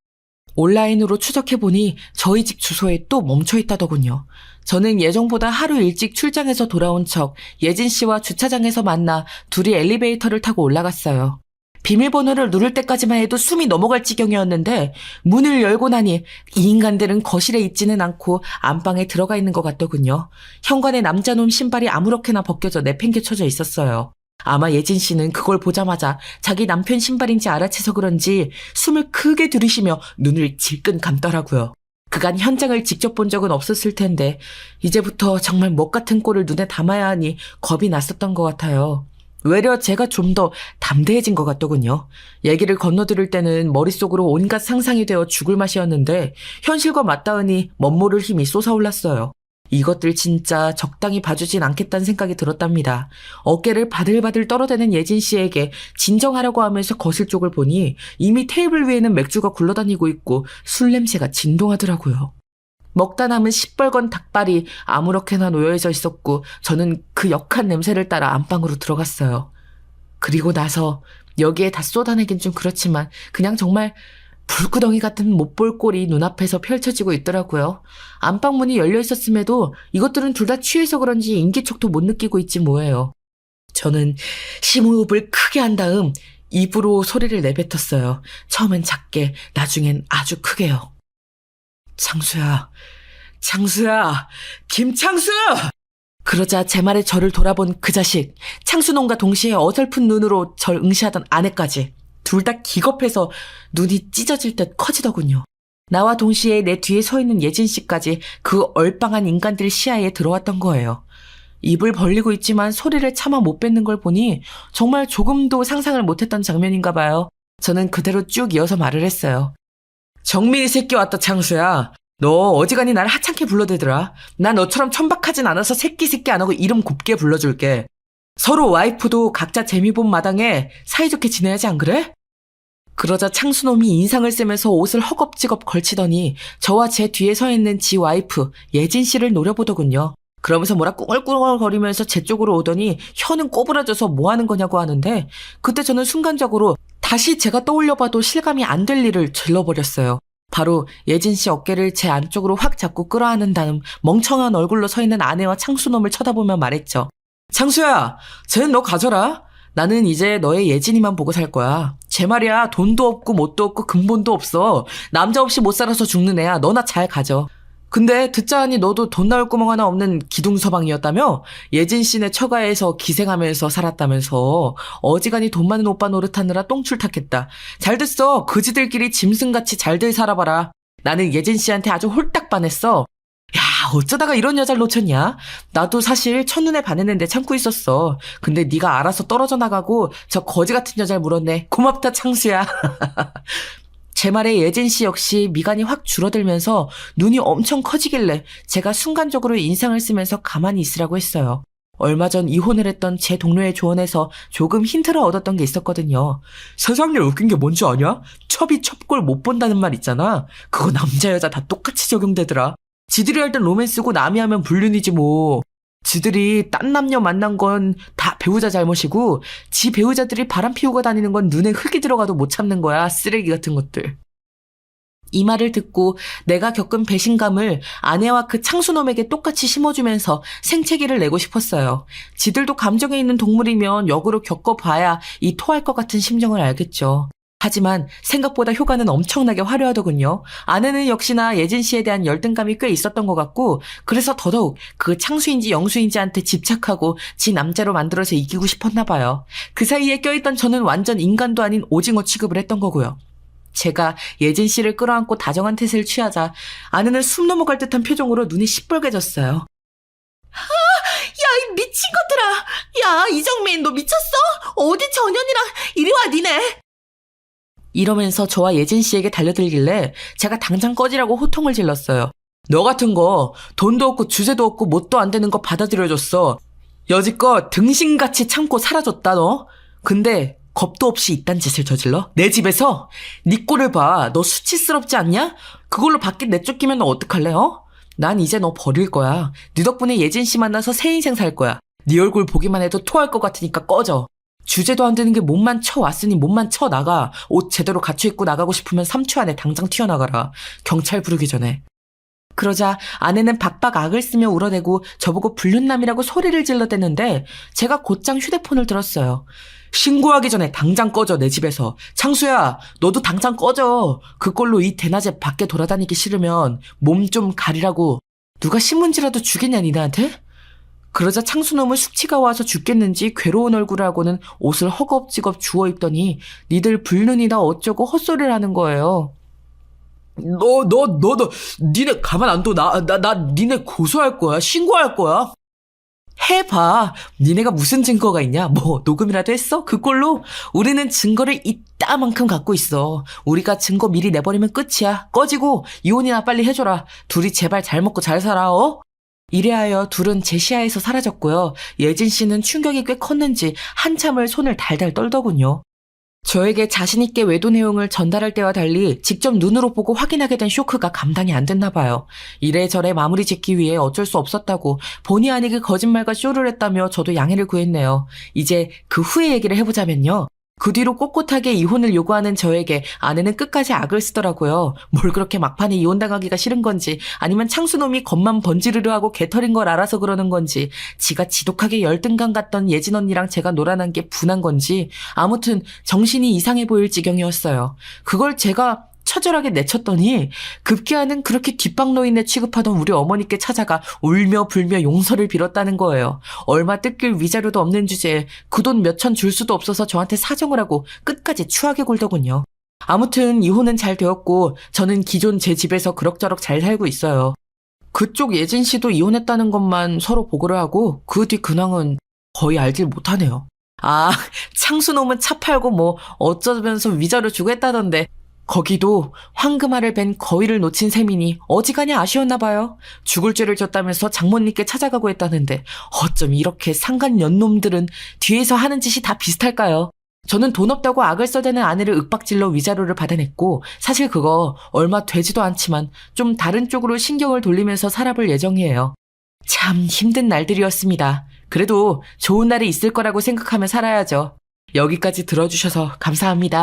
온라인으로 추적해보니 저희 집 주소에 또 멈춰있다더군요. 저는 예정보다 하루 일찍 출장해서 돌아온 척 예진 씨와 주차장에서 만나 둘이 엘리베이터를 타고 올라갔어요. 비밀번호를 누를 때까지만 해도 숨이 넘어갈 지경이었는데 문을 열고 나니 이 인간들은 거실에 있지는 않고 안방에 들어가 있는 것 같더군요. 현관에 남자놈 신발이 아무렇게나 벗겨져 내팽개쳐져 있었어요. 아마 예진 씨는 그걸 보자마자 자기 남편 신발인지 알아채서 그런지 숨을 크게 들이쉬며 눈을 질끈 감더라고요. 그간 현장을 직접 본 적은 없었을 텐데 이제부터 정말 먹 같은 꼴을 눈에 담아야 하니 겁이 났었던 것 같아요. 외려 제가 좀 더 담대해진 것 같더군요. 얘기를 건너들을 때는 머릿속으로 온갖 상상이 되어 죽을 맛이었는데 현실과 맞닿으니 멋모를 힘이 솟아올랐어요. 이것들 진짜 적당히 봐주진 않겠다는 생각이 들었답니다. 어깨를 바들바들 떨어대는 예진 씨에게 진정하라고 하면서 거실 쪽을 보니 이미 테이블 위에는 맥주가 굴러다니고 있고 술 냄새가 진동하더라고요. 먹다 남은 시뻘건 닭발이 아무렇게나 놓여져 있었고 저는 그 역한 냄새를 따라 안방으로 들어갔어요. 그리고 나서 여기에 다 쏟아내긴 좀 그렇지만 그냥 정말 불구덩이 같은 못 볼 꼴이 눈앞에서 펼쳐지고 있더라고요. 안방 문이 열려 있었음에도 이것들은 둘 다 취해서 그런지 인기척도 못 느끼고 있지 뭐예요. 저는 심호흡을 크게 한 다음 입으로 소리를 내뱉었어요. 처음엔 작게, 나중엔 아주 크게요. 창수야, 김창수! 그러자 제 말에 저를 돌아본 그 자식, 창수놈과 동시에 어설픈 눈으로 절 응시하던 아내까지 둘 다 기겁해서 눈이 찢어질 듯 커지더군요. 나와 동시에 내 뒤에 서 있는 예진 씨까지 그 얼빵한 인간들 시야에 들어왔던 거예요. 입을 벌리고 있지만 소리를 차마 못 뱉는 걸 보니 정말 조금도 상상을 못했던 장면인가 봐요. 저는 그대로 쭉 이어서 말을 했어요. 정민이 새끼 왔다 창수야. 너 어지간히 날 하찮게 불러대더라. 난 너처럼 천박하진 않아서 새끼 안 하고 이름 곱게 불러줄게. 서로 와이프도 각자 재미 본 마당에 사이좋게 지내야지 안 그래? 그러자 창수놈이 인상을 쓰면서 옷을 허겁지겁 걸치더니 저와 제 뒤에 서 있는 지 와이프 예진 씨를 노려보더군요. 그러면서 뭐라 꿍얼꿍얼거리면서 제 쪽으로 오더니 혀는 꼬부라져서 뭐 하는 거냐고 하는데 그때 저는 순간적으로 다시 제가 떠올려봐도 실감이 안 될 일을 질러버렸어요. 바로 예진 씨 어깨를 제 안쪽으로 확 잡고 끌어안은 다음 멍청한 얼굴로 서 있는 아내와 창수놈을 쳐다보며 말했죠. 창수야, 쟤는 너 가져라. 나는 이제 너의 예진이만 보고 살 거야. 쟤 말이야 돈도 없고 뭣도 없고 근본도 없어. 남자 없이 못 살아서 죽는 애야. 너나 잘 가져. 근데 듣자 하니 너도 돈 나올 구멍 하나 없는 기둥서방이었다며? 예진 씨네 처가에서 기생하면서 살았다면서 어지간히 돈 많은 오빠 노릇하느라 똥줄 탔겠다. 잘 됐어. 그지들끼리 짐승같이 잘들 살아봐라. 나는 예진 씨한테 아주 홀딱 반했어. 야, 어쩌다가 이런 여자를 놓쳤냐? 나도 사실 첫눈에 반했는데 참고 있었어. 근데 네가 알아서 떨어져 나가고 저 거지 같은 여자를 물었네. 고맙다 창수야. 제 말에 예진 씨 역시 미간이 확 줄어들면서 눈이 엄청 커지길래 제가 순간적으로 인상을 쓰면서 가만히 있으라고 했어요. 얼마 전 이혼을 했던 제 동료의 조언에서 조금 힌트를 얻었던 게 있었거든요. 세상에 웃긴 게 뭔지 아냐? 첩이 첩골 못 본다는 말 있잖아. 그거 남자 여자 다 똑같이 적용되더라. 지들이 할 땐 로맨스고 남이 하면 불륜이지 뭐. 지들이 딴 남녀 만난 건 다 배우자 잘못이고 지 배우자들이 바람 피우고 다니는 건 눈에 흙이 들어가도 못 참는 거야. 쓰레기 같은 것들. 이 말을 듣고 내가 겪은 배신감을 아내와 그 창수놈에게 똑같이 심어주면서 생채기를 내고 싶었어요. 지들도 감정에 있는 동물이면 역으로 겪어봐야 이 토할 것 같은 심정을 알겠죠. 하지만 생각보다 효과는 엄청나게 화려하더군요. 아내는 역시나 예진 씨에 대한 열등감이 꽤 있었던 것 같고 그래서 더더욱 그 창수인지 영수인지한테 집착하고 지 남자로 만들어서 이기고 싶었나 봐요. 그 사이에 껴있던 저는 완전 인간도 아닌 오징어 취급을 했던 거고요. 제가 예진 씨를 끌어안고 다정한 태세를 취하자 아내는 숨 넘어갈 듯한 표정으로 눈이 시뻘개졌어요. 야, 이 미친 것들아! 야, 이정민, 너 미쳤어? 어디 전현이랑 이리 와, 니네! 이러면서 저와 예진 씨에게 달려들길래 제가 당장 꺼지라고 호통을 질렀어요. 너 같은 거 돈도 없고 주제도 없고 뭣도 안 되는 거 받아들여줬어. 여지껏 등신같이 참고 살아줬다 너. 근데 겁도 없이 이딴 짓을 저질러? 내 집에서? 네 꼴을 봐. 너 수치스럽지 않냐? 그걸로 밖에 내쫓기면 너 어떡할래? 난 이제 너 버릴 거야. 네 덕분에 예진 씨 만나서 새 인생 살 거야. 네 얼굴 보기만 해도 토할 것 같으니까 꺼져. 주제도 안 되는 게 몸만 쳐왔으니 몸만 쳐나가. 옷 제대로 갖춰 입고 나가고 싶으면 3초 안에 당장 튀어나가라. 경찰 부르기 전에. 그러자 아내는 박박 악을 쓰며 울어대고 저보고 불륜남이라고 소리를 질러대는데 제가 곧장 휴대폰을 들었어요. 신고하기 전에 당장 꺼져 내 집에서. 창수야 너도 당장 꺼져. 그걸로 이 대낮에 밖에 돌아다니기 싫으면 몸 좀 가리라고. 누가 신문지라도 주겠냐 니네한테? 그러자 창수놈은 숙취가 와서 죽겠는지 괴로운 얼굴하고는 옷을 허겁지겁 주워 입더니 니들 불륜이다 어쩌고 헛소리를 하는 거예요. 너 니네 가만 안 둬. 나 니네 고소할 거야. 신고할 거야. 해봐. 니네가 무슨 증거가 있냐? 뭐 녹음이라도 했어? 그걸로? 우리는 증거를 이따만큼 갖고 있어. 우리가 증거 미리 내버리면 끝이야. 꺼지고 이혼이나 빨리 해줘라. 둘이 제발 잘 먹고 잘 살아. 이래하여 둘은 제 시야에서 사라졌고요. 예진 씨는 충격이 꽤 컸는지 한참을 손을 달달 떨더군요. 저에게 자신있게 외도 내용을 전달할 때와 달리 직접 눈으로 보고 확인하게 된 쇼크가 감당이 안 됐나 봐요. 이래저래 마무리 짓기 위해 어쩔 수 없었다고 본의 아니게 거짓말과 쇼를 했다며 저도 양해를 구했네요. 이제 그 후의 얘기를 해보자면요. 그 뒤로 꼿꼿하게 이혼을 요구하는 저에게 아내는 끝까지 악을 쓰더라고요. 뭘 그렇게 막판에 이혼당하기가 싫은 건지 아니면 창수놈이 겉만 번지르르 하고 개털인 걸 알아서 그러는 건지 지가 지독하게 열등감 갔던 예진 언니랑 제가 놀아난 게 분한 건지 아무튼 정신이 이상해 보일 지경이었어요. 그걸 제가 처절하게 내쳤더니 급기야는 그렇게 뒷방노인네 취급하던 우리 어머니께 찾아가 울며 불며 용서를 빌었다는 거예요. 얼마 뜯길 위자료도 없는 주제에 그 돈 몇천 줄 수도 없어서 저한테 사정을 하고 끝까지 추하게 굴더군요. 아무튼 이혼은 잘 되었고 저는 기존 제 집에서 그럭저럭 잘 살고 있어요. 그쪽 예진 씨도 이혼했다는 것만 서로 보고를 하고 그 뒤 근황은 거의 알질 못하네요. 아, 창수놈은 차 팔고 뭐 어쩌면서 위자료 주고 했다던데 거기도 황금알을 벤 거위를 놓친 셈이니 어지간히 아쉬웠나 봐요. 죽을 죄를 졌다면서 장모님께 찾아가고 했다는데 어쩜 이렇게 상간 년놈들은 뒤에서 하는 짓이 다 비슷할까요? 저는 돈 없다고 악을 써대는 아내를 윽박질러 위자료를 받아냈고 사실 그거 얼마 되지도 않지만 좀 다른 쪽으로 신경을 돌리면서 살아볼 예정이에요. 참 힘든 날들이었습니다. 그래도 좋은 날이 있을 거라고 생각하며 살아야죠. 여기까지 들어주셔서 감사합니다.